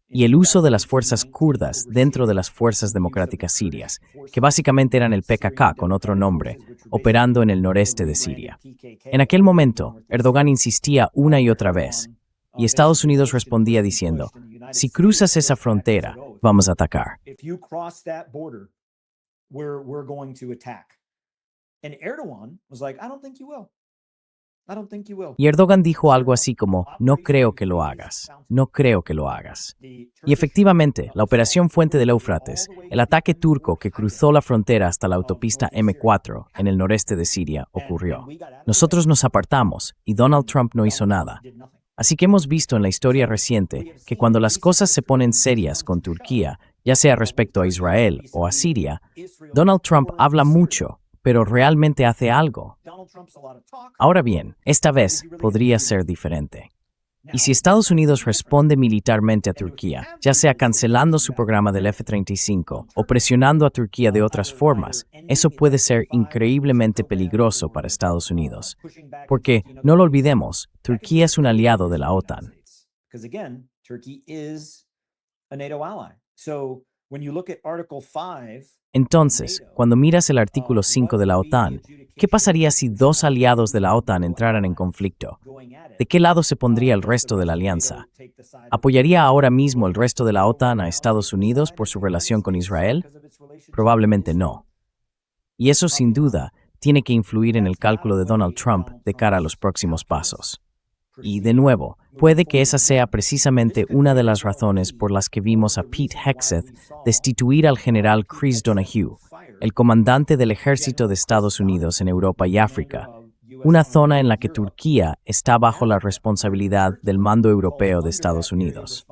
y el uso de las fuerzas kurdas dentro de las fuerzas democráticas sirias, que básicamente eran el PKK con otro nombre, operando en el noreste de Siria. En aquel momento, Erdogan insistía una y otra vez, y Estados Unidos respondía diciendo, si cruzas esa frontera, vamos a atacar. And Erdogan was like, I don't think you will. I don't think you will. Y Erdogan dijo algo así como, no creo que lo hagas, no creo que lo hagas. Y efectivamente, la operación Fuente del Éufrates, el ataque turco que cruzó la frontera hasta la autopista M4 en el noreste de Siria, ocurrió. Nosotros nos apartamos y Donald Trump no hizo nada. Así que hemos visto en la historia reciente que cuando las cosas se ponen serias con Turquía, ya sea respecto a Israel o a Siria, Donald Trump habla mucho, pero realmente hace algo. Ahora bien, esta vez podría ser diferente. Y si Estados Unidos responde militarmente a Turquía, ya sea cancelando su programa del F-35 o presionando a Turquía de otras formas, eso puede ser increíblemente peligroso para Estados Unidos. Porque, no lo olvidemos, Turquía es un aliado de la OTAN. Entonces, cuando miras el artículo 5 de la OTAN, ¿qué pasaría si dos aliados de la OTAN entraran en conflicto? ¿De qué lado se pondría el resto de la alianza? ¿Apoyaría ahora mismo el resto de la OTAN a Estados Unidos por su relación con Israel? Probablemente no. Y eso, sin duda, tiene que influir en el cálculo de Donald Trump de cara a los próximos pasos. Y, de nuevo, puede que esa sea precisamente una de las razones por las que vimos a Pete Hegseth destituir al general Chris Donahue, el comandante del Ejército de Estados Unidos en Europa y África, una zona en la que Turquía está bajo la responsabilidad del mando europeo de Estados Unidos.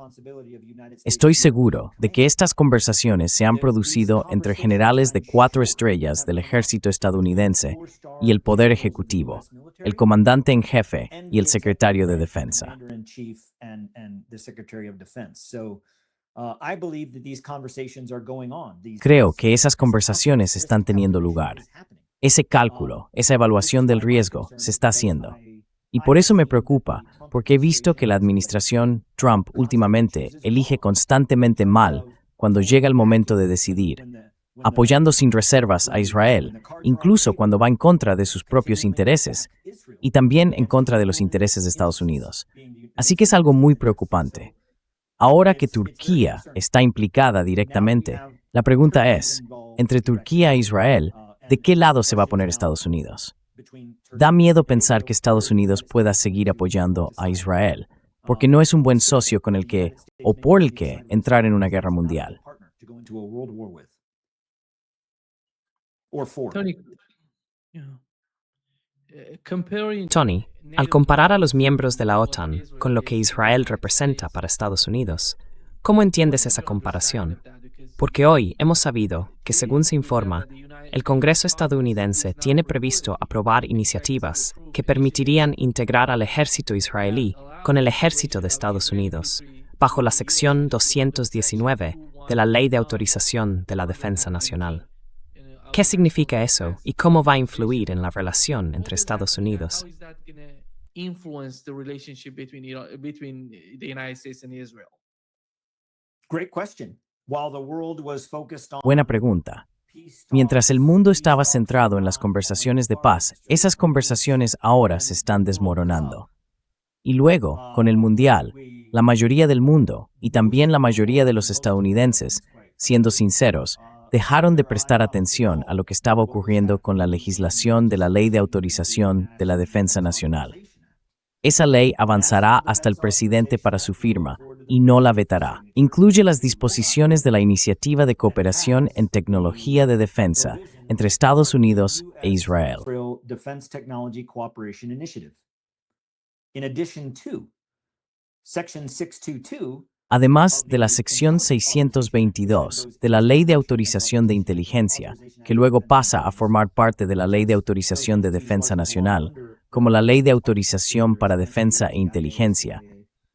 Estoy seguro de que estas conversaciones se han producido entre generales de 4 estrellas del ejército estadounidense y el Poder Ejecutivo, el comandante en jefe y el secretario de Defensa. Creo que esas conversaciones están teniendo lugar. Ese cálculo, esa evaluación del riesgo se está haciendo. Y por eso me preocupa, porque he visto que la administración Trump últimamente elige constantemente mal cuando llega el momento de decidir, apoyando sin reservas a Israel, incluso cuando va en contra de sus propios intereses, y también en contra de los intereses de Estados Unidos. Así que es algo muy preocupante. Ahora que Turquía está implicada directamente, la pregunta es, entre Turquía e Israel, ¿de qué lado se va a poner Estados Unidos? Da miedo pensar que Estados Unidos pueda seguir apoyando a Israel, porque no es un buen socio con el que, o por el que, entrar en una guerra mundial. Tony, al comparar a los miembros de la OTAN con lo que Israel representa para Estados Unidos, ¿cómo entiendes esa comparación? Porque hoy hemos sabido que, según se informa, el Congreso estadounidense tiene previsto aprobar iniciativas que permitirían integrar al ejército israelí con el ejército de Estados Unidos, bajo la sección 219 de la Ley de Autorización de la Defensa Nacional. ¿Qué significa eso y cómo va a influir en la relación entre Estados Unidos? Buena pregunta. Mientras el mundo estaba centrado en las conversaciones de paz, esas conversaciones ahora se están desmoronando. Y luego, con el Mundial, la mayoría del mundo, y también la mayoría de los estadounidenses, siendo sinceros, dejaron de prestar atención a lo que estaba ocurriendo con la legislación de la Ley de Autorización de la Defensa Nacional. Esa ley avanzará hasta el presidente para su firma y no la vetará. Incluye las disposiciones de la Iniciativa de Cooperación en Tecnología de Defensa entre Estados Unidos e Israel. Además de la sección 622 de la Ley de Autorización de Inteligencia, que luego pasa a formar parte de la Ley de Autorización de Defensa Nacional, como la Ley de Autorización para Defensa e Inteligencia,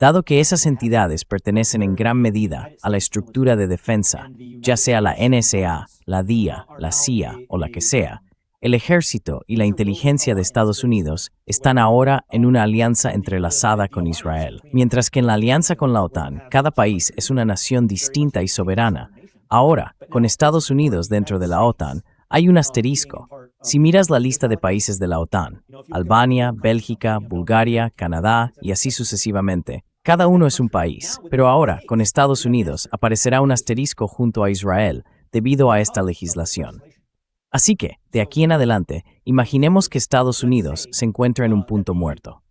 dado que esas entidades pertenecen en gran medida a la estructura de defensa, ya sea la NSA, la DIA, la CIA o la que sea, el ejército y la inteligencia de Estados Unidos están ahora en una alianza entrelazada con Israel. Mientras que en la alianza con la OTAN, cada país es una nación distinta y soberana. Ahora, con Estados Unidos dentro de la OTAN, hay un asterisco. Si miras la lista de países de la OTAN, Albania, Bélgica, Bulgaria, Canadá y así sucesivamente, cada uno es un país. Pero ahora, con Estados Unidos, aparecerá un asterisco junto a Israel debido a esta legislación. Así que, de aquí en adelante, imaginemos que Estados Unidos se encuentra en un punto muerto.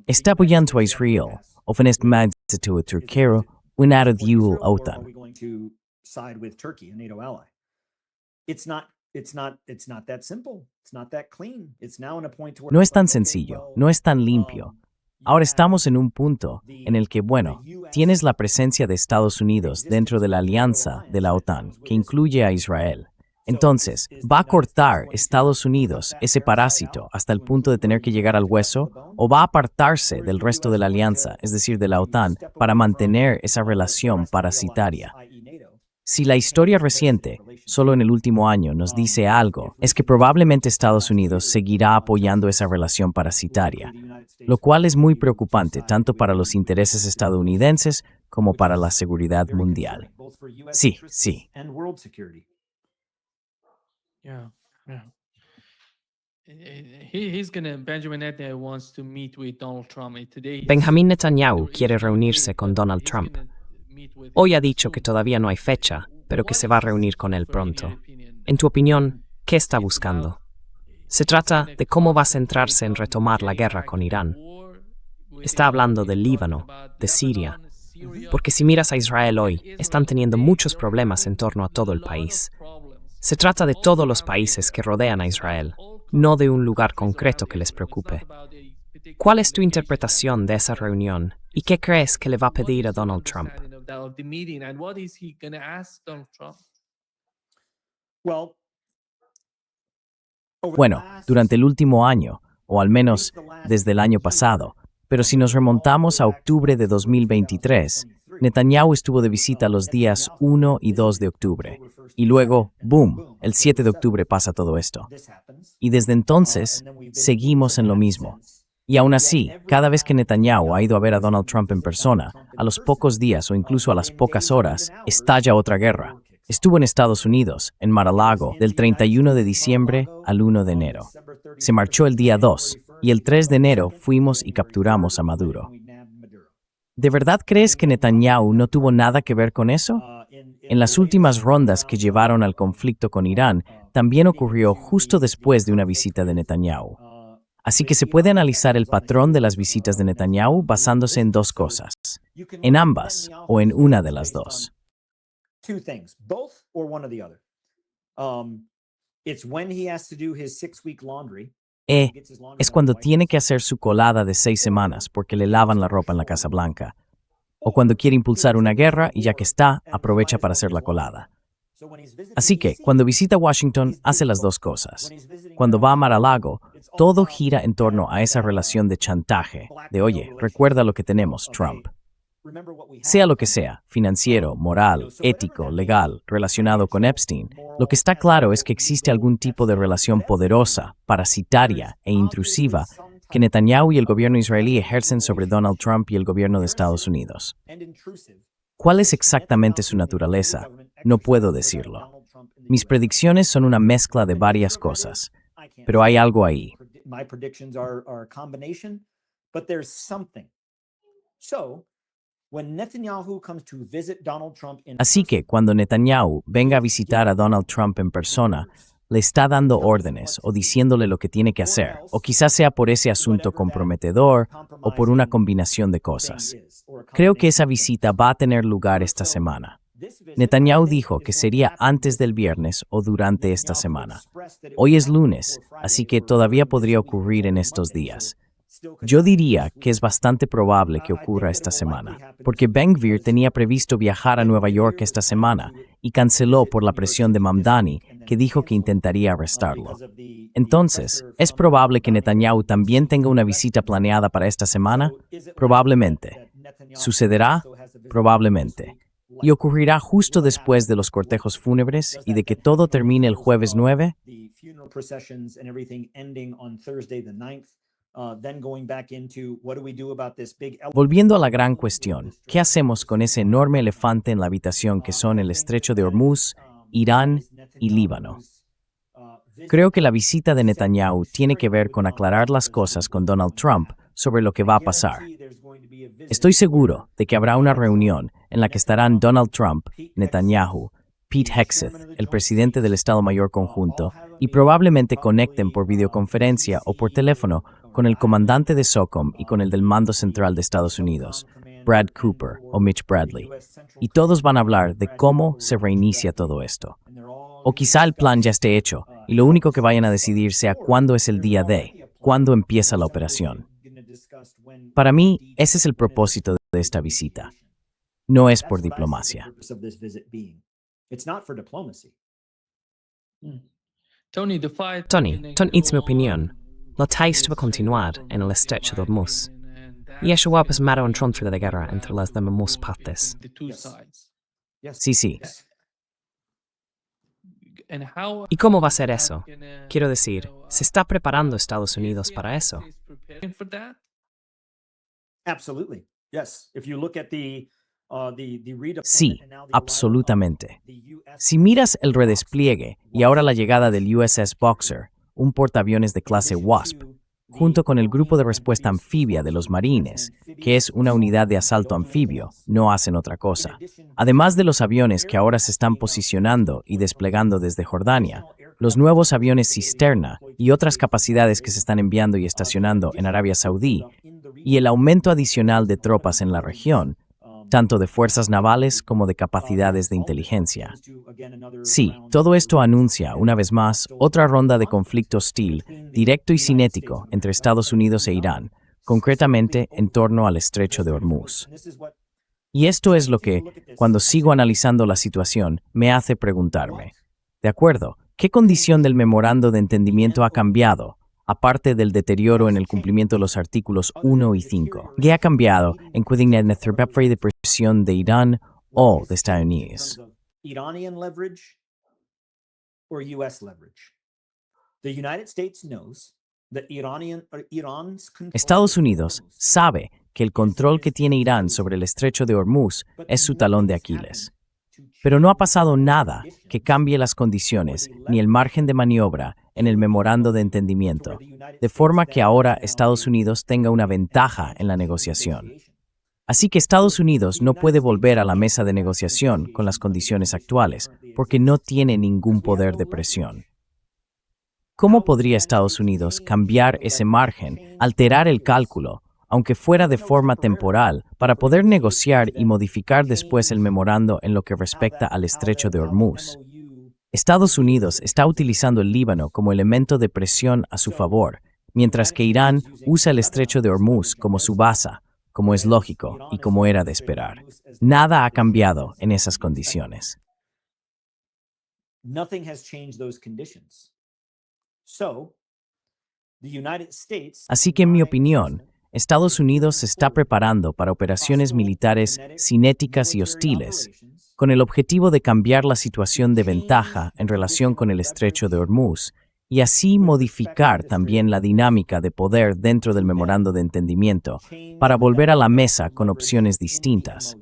Está apoyando a Israel, ofenest magnitud Turquero, un diul OTAN. No es tan sencillo, no es tan limpio. Ahora estamos en un punto en el que, bueno, tienes la presencia de Estados Unidos dentro de la alianza de la OTAN, que incluye a Israel. Entonces, ¿va a cortar Estados Unidos ese parásito hasta el punto de tener que llegar al hueso? ¿O va a apartarse del resto de la alianza, es decir, de la OTAN, para mantener esa relación parasitaria? Si la historia reciente, solo en el último año, nos dice algo, es que probablemente Estados Unidos seguirá apoyando esa relación parasitaria, lo cual es muy preocupante tanto para los intereses estadounidenses como para la seguridad mundial. Sí. Yeah, yeah. Benjamin Netanyahu wants to meet with Donald Trump. Today, Benjamín Netanyahu quiere reunirse con Donald Trump. Hoy ha dicho que todavía no hay fecha, pero que se va a reunir con él pronto. En tu opinión, ¿qué está buscando? Se trata de cómo va a centrarse en retomar la guerra con Irán. Está hablando del Líbano, de Siria, porque si miras a Israel hoy, están teniendo muchos problemas en torno a todo el país. Se trata de todos los países que rodean a Israel, no de un lugar concreto que les preocupe. ¿Cuál es tu interpretación de esa reunión y qué crees que le va a pedir a Donald Trump? Bueno, durante el último año, o al menos desde el año pasado, pero si nos remontamos a octubre de 2023, Netanyahu estuvo de visita los días 1 y 2 de octubre. Y luego, ¡boom!, el 7 de octubre pasa todo esto. Y desde entonces, seguimos en lo mismo. Y aún así, cada vez que Netanyahu ha ido a ver a Donald Trump en persona, a los pocos días o incluso a las pocas horas, estalla otra guerra. Estuvo en Estados Unidos, en Mar-a-Lago, del 31 de diciembre al 1 de enero. Se marchó el día 2, y el 3 de enero fuimos y capturamos a Maduro. ¿De verdad crees que Netanyahu no tuvo nada que ver con eso? En las últimas rondas que llevaron al conflicto con Irán, también ocurrió justo después de una visita de Netanyahu. Así que se puede analizar el patrón de las visitas de Netanyahu basándose en dos cosas, en ambas o en una de las dos. Es cuando tiene que hacer su colada de 6 semanas porque le lavan la ropa en la Casa Blanca. O cuando quiere impulsar una guerra y ya que está, aprovecha para hacer la colada. Así que, cuando visita Washington, hace las dos cosas. Cuando va a Mar-a-Lago, todo gira en torno a esa relación de chantaje, de oye, recuerda lo que tenemos, Trump. Sea lo que sea, financiero, moral, ético, legal, relacionado con Epstein, lo que está claro es que existe algún tipo de relación poderosa, parasitaria e intrusiva que Netanyahu y el gobierno israelí ejercen sobre Donald Trump y el gobierno de Estados Unidos. ¿Cuál es exactamente su naturaleza? No puedo decirlo. Mis predicciones son una mezcla de varias cosas, pero hay algo ahí. Así que cuando Netanyahu venga a visitar a Donald Trump en persona, le está dando órdenes o diciéndole lo que tiene que hacer, o quizás sea por ese asunto comprometedor o por una combinación de cosas. Creo que esa visita va a tener lugar esta semana. Netanyahu dijo que sería antes del viernes o durante esta semana. Hoy es lunes, así que todavía podría ocurrir en estos días. Yo diría que es bastante probable que ocurra esta semana, porque Ben Gvir tenía previsto viajar a Nueva York esta semana y canceló por la presión de Mamdani, que dijo que intentaría arrestarlo. Entonces, ¿es probable que Netanyahu también tenga una visita planeada para esta semana? Probablemente. ¿Sucederá? Probablemente. ¿Y ocurrirá justo después de los cortejos fúnebres y de que todo termine el jueves 9? Volviendo a la gran cuestión, ¿qué hacemos con ese enorme elefante en la habitación que son el Estrecho de Hormuz, Irán y Líbano? Creo que la visita de Netanyahu tiene que ver con aclarar las cosas con Donald Trump sobre lo que va a pasar. Estoy seguro de que habrá una reunión en la que estarán Donald Trump, Netanyahu, Pete Hegseth, el presidente del Estado Mayor Conjunto, y probablemente conecten por videoconferencia o por teléfono con el comandante de SOCOM y con el del Mando Central de Estados Unidos, Brad Cooper o Mitch Bradley. Y todos van a hablar de cómo se reinicia todo esto. O quizá el plan ya esté hecho y lo único que vayan a decidir sea cuándo es el día D, cuándo empieza la operación. Para mí, ese es el propósito de esta visita. No es por diplomacia. Tony, it's mi opinión. La taist va a continuar en el estrecho de Hormuz. Y eso va a pasar un tronfre de guerra entre las dos partes. Sí. ¿Y cómo va a ser eso? Quiero decir, ¿se está preparando Estados Unidos para eso? Sí, absolutamente. Si miras el redespliegue y ahora la llegada del USS Boxer, un portaaviones de clase Wasp, junto con el grupo de respuesta anfibia de los Marines, que es una unidad de asalto anfibio, no hacen otra cosa. Además de los aviones que ahora se están posicionando y desplegando desde Jordania, los nuevos aviones cisterna y otras capacidades que se están enviando y estacionando en Arabia Saudí, y el aumento adicional de tropas en la región, tanto de fuerzas navales como de capacidades de inteligencia. Sí, todo esto anuncia, una vez más, otra ronda de conflicto hostil, directo y cinético entre Estados Unidos e Irán, concretamente en torno al estrecho de Hormuz. Y esto es lo que, cuando sigo analizando la situación, me hace preguntarme, ¿de acuerdo? ¿Qué condición del memorando de entendimiento ha cambiado, aparte del deterioro en el cumplimiento de los artículos 1 y 5? ¿Qué ha cambiado en cuidar de presión de Irán o de Estados Unidos? Estados Unidos sabe que el control que tiene Irán sobre el estrecho de Hormuz es su talón de Aquiles. Pero no ha pasado nada que cambie las condiciones ni el margen de maniobra en el memorando de entendimiento, de forma que ahora Estados Unidos tenga una ventaja en la negociación. Así que Estados Unidos no puede volver a la mesa de negociación con las condiciones actuales, porque no tiene ningún poder de presión. ¿Cómo podría Estados Unidos cambiar ese margen, alterar el cálculo, aunque fuera de forma temporal, para poder negociar y modificar después el memorando en lo que respecta al estrecho de Hormuz? Estados Unidos está utilizando el Líbano como elemento de presión a su favor, mientras que Irán usa el estrecho de Hormuz como su base, como es lógico y como era de esperar. Nada ha cambiado en esas condiciones. Así que, en mi opinión, Estados Unidos se está preparando para operaciones militares cinéticas y hostiles, con el objetivo de cambiar la situación de ventaja en relación con el estrecho de Hormuz y así modificar también la dinámica de poder dentro del memorando de entendimiento para volver a la mesa con opciones distintas.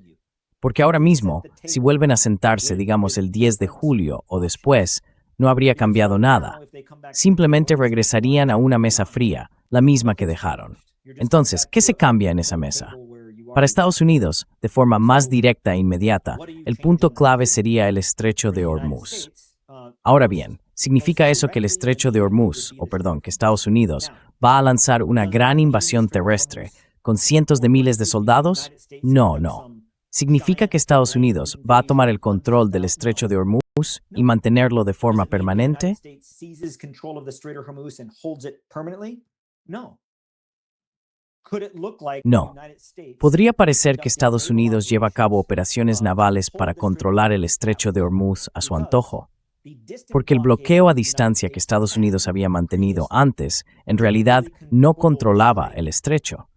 Porque ahora mismo, si vuelven a sentarse, digamos, el 10 de julio o después, no habría cambiado nada. Simplemente regresarían a una mesa fría, la misma que dejaron. Entonces, ¿qué se cambia en esa mesa? Para Estados Unidos, de forma más directa e inmediata, el punto clave sería el estrecho de Hormuz. Ahora bien, ¿significa eso que el estrecho de Hormuz, que Estados Unidos, va a lanzar una gran invasión terrestre con cientos de miles de soldados? No. ¿Significa que Estados Unidos va a tomar el control del estrecho de Hormuz y mantenerlo de forma permanente? No. Podría parecer que Estados Unidos lleva a cabo operaciones navales para controlar el estrecho de Hormuz a su antojo, porque el bloqueo a distancia que Estados Unidos había mantenido antes, en realidad, no controlaba el estrecho.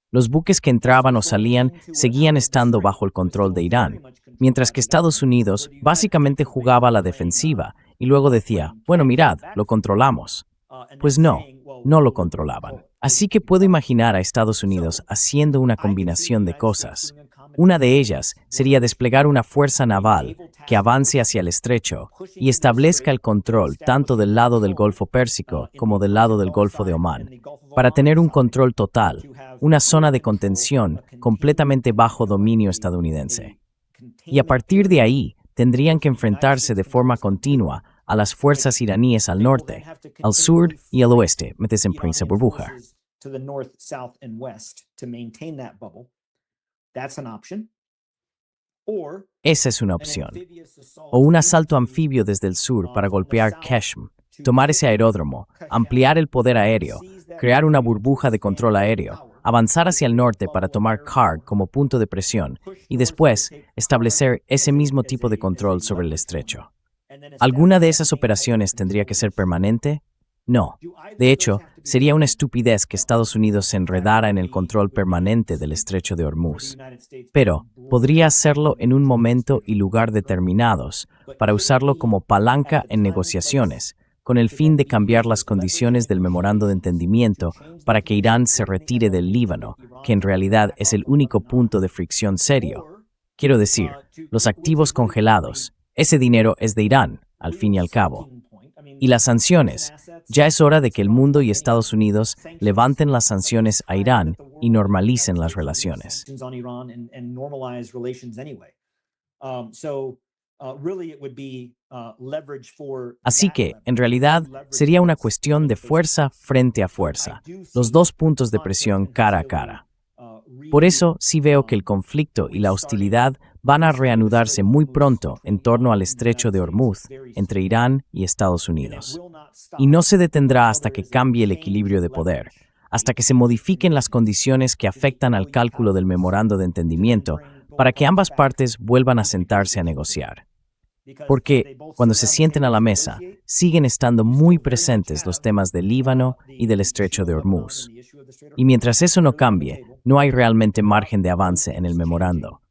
Los buques que entraban o salían seguían estando bajo el control de Irán, mientras que Estados Unidos básicamente jugaba a la defensiva y luego decía, bueno, mirad, lo controlamos. Pues no lo controlaban. Así que puedo imaginar a Estados Unidos haciendo una combinación de cosas. Una de ellas sería desplegar una fuerza naval que avance hacia el estrecho y establezca el control tanto del lado del Golfo Pérsico como del lado del Golfo de Omán, para tener un control total, una zona de contención completamente bajo dominio estadounidense. Y a partir de ahí, tendrían que enfrentarse de forma continua a las fuerzas iraníes al norte, al sur y al oeste, metes en Prince burbuja. To the north, south, and west to maintain that bubble. That's an option. Or Esa es una opción. O un asalto anfibio desde el sur para golpear Keshm, tomar ese aeródromo, ampliar el poder aéreo, crear una burbuja de control aéreo, avanzar hacia el norte para tomar Karg como punto de presión y después establecer ese mismo tipo de control sobre el estrecho. ¿Alguna de esas operaciones tendría que ser permanente? No. De hecho, sería una estupidez que Estados Unidos se enredara en el control permanente del estrecho de Hormuz. Pero podría hacerlo en un momento y lugar determinados para usarlo como palanca en negociaciones, con el fin de cambiar las condiciones del memorando de entendimiento para que Irán se retire del Líbano, que en realidad es el único punto de fricción serio. Quiero decir, los activos congelados, ese dinero es de Irán, al fin y al cabo. Y las sanciones, ya es hora de que el mundo y Estados Unidos levanten las sanciones a Irán y normalicen las relaciones. Así que, en realidad, sería una cuestión de fuerza frente a fuerza, los dos puntos de presión cara a cara. Por eso sí veo que el conflicto y la hostilidad van a reanudarse muy pronto en torno al estrecho de Hormuz entre Irán y Estados Unidos. Y no se detendrá hasta que cambie el equilibrio de poder, hasta que se modifiquen las condiciones que afectan al cálculo del memorando de entendimiento para que ambas partes vuelvan a sentarse a negociar. Porque cuando se sienten a la mesa, siguen estando muy presentes los temas del Líbano y del estrecho de Hormuz. Y mientras eso no cambie, no hay realmente margen de avance en el memorando.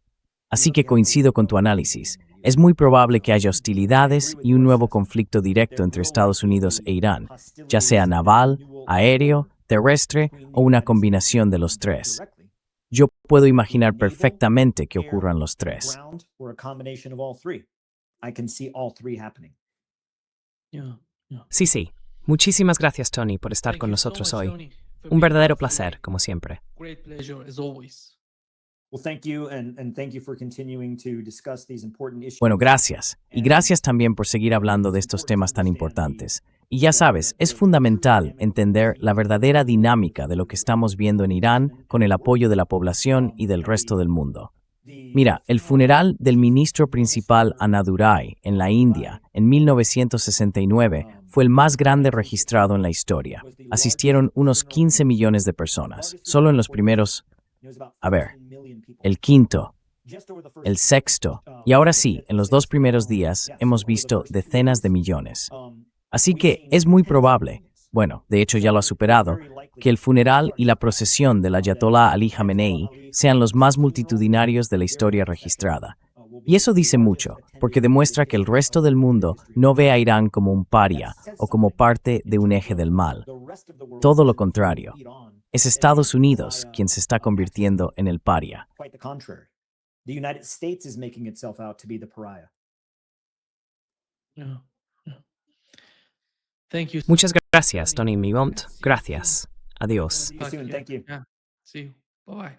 Así que coincido con tu análisis. Es muy probable que haya hostilidades y un nuevo conflicto directo entre Estados Unidos e Irán, ya sea naval, aéreo, terrestre o una combinación de los tres. Yo puedo imaginar perfectamente que ocurran los tres. Sí. Muchísimas gracias, Tony, por estar con nosotros hoy. Un verdadero placer, como siempre. Great pleasure as always. Bueno, gracias. Y gracias también por seguir hablando de estos temas tan importantes. Y ya sabes, es fundamental entender la verdadera dinámica de lo que estamos viendo en Irán con el apoyo de la población y del resto del mundo. Mira, el funeral del ministro principal Anadurai en la India en 1969 fue el más grande registrado en la historia. Asistieron unos 15 millones de personas, solo en los primeros, el quinto, el sexto, y ahora sí, en los 2 primeros días hemos visto decenas de millones. Así que es muy probable, bueno, de hecho ya lo ha superado, que el funeral y la procesión del Ayatollah Ali Khamenei sean los más multitudinarios de la historia registrada. Y eso dice mucho, porque demuestra que el resto del mundo no ve a Irán como un paria o como parte de un eje del mal. Todo lo contrario. Es Estados Unidos quien se está convirtiendo en el paria. Yeah. Thank you. Muchas gracias, Tony Mivont. Gracias. Adiós. See you soon. Thank you. Yeah. See you. Bye-bye.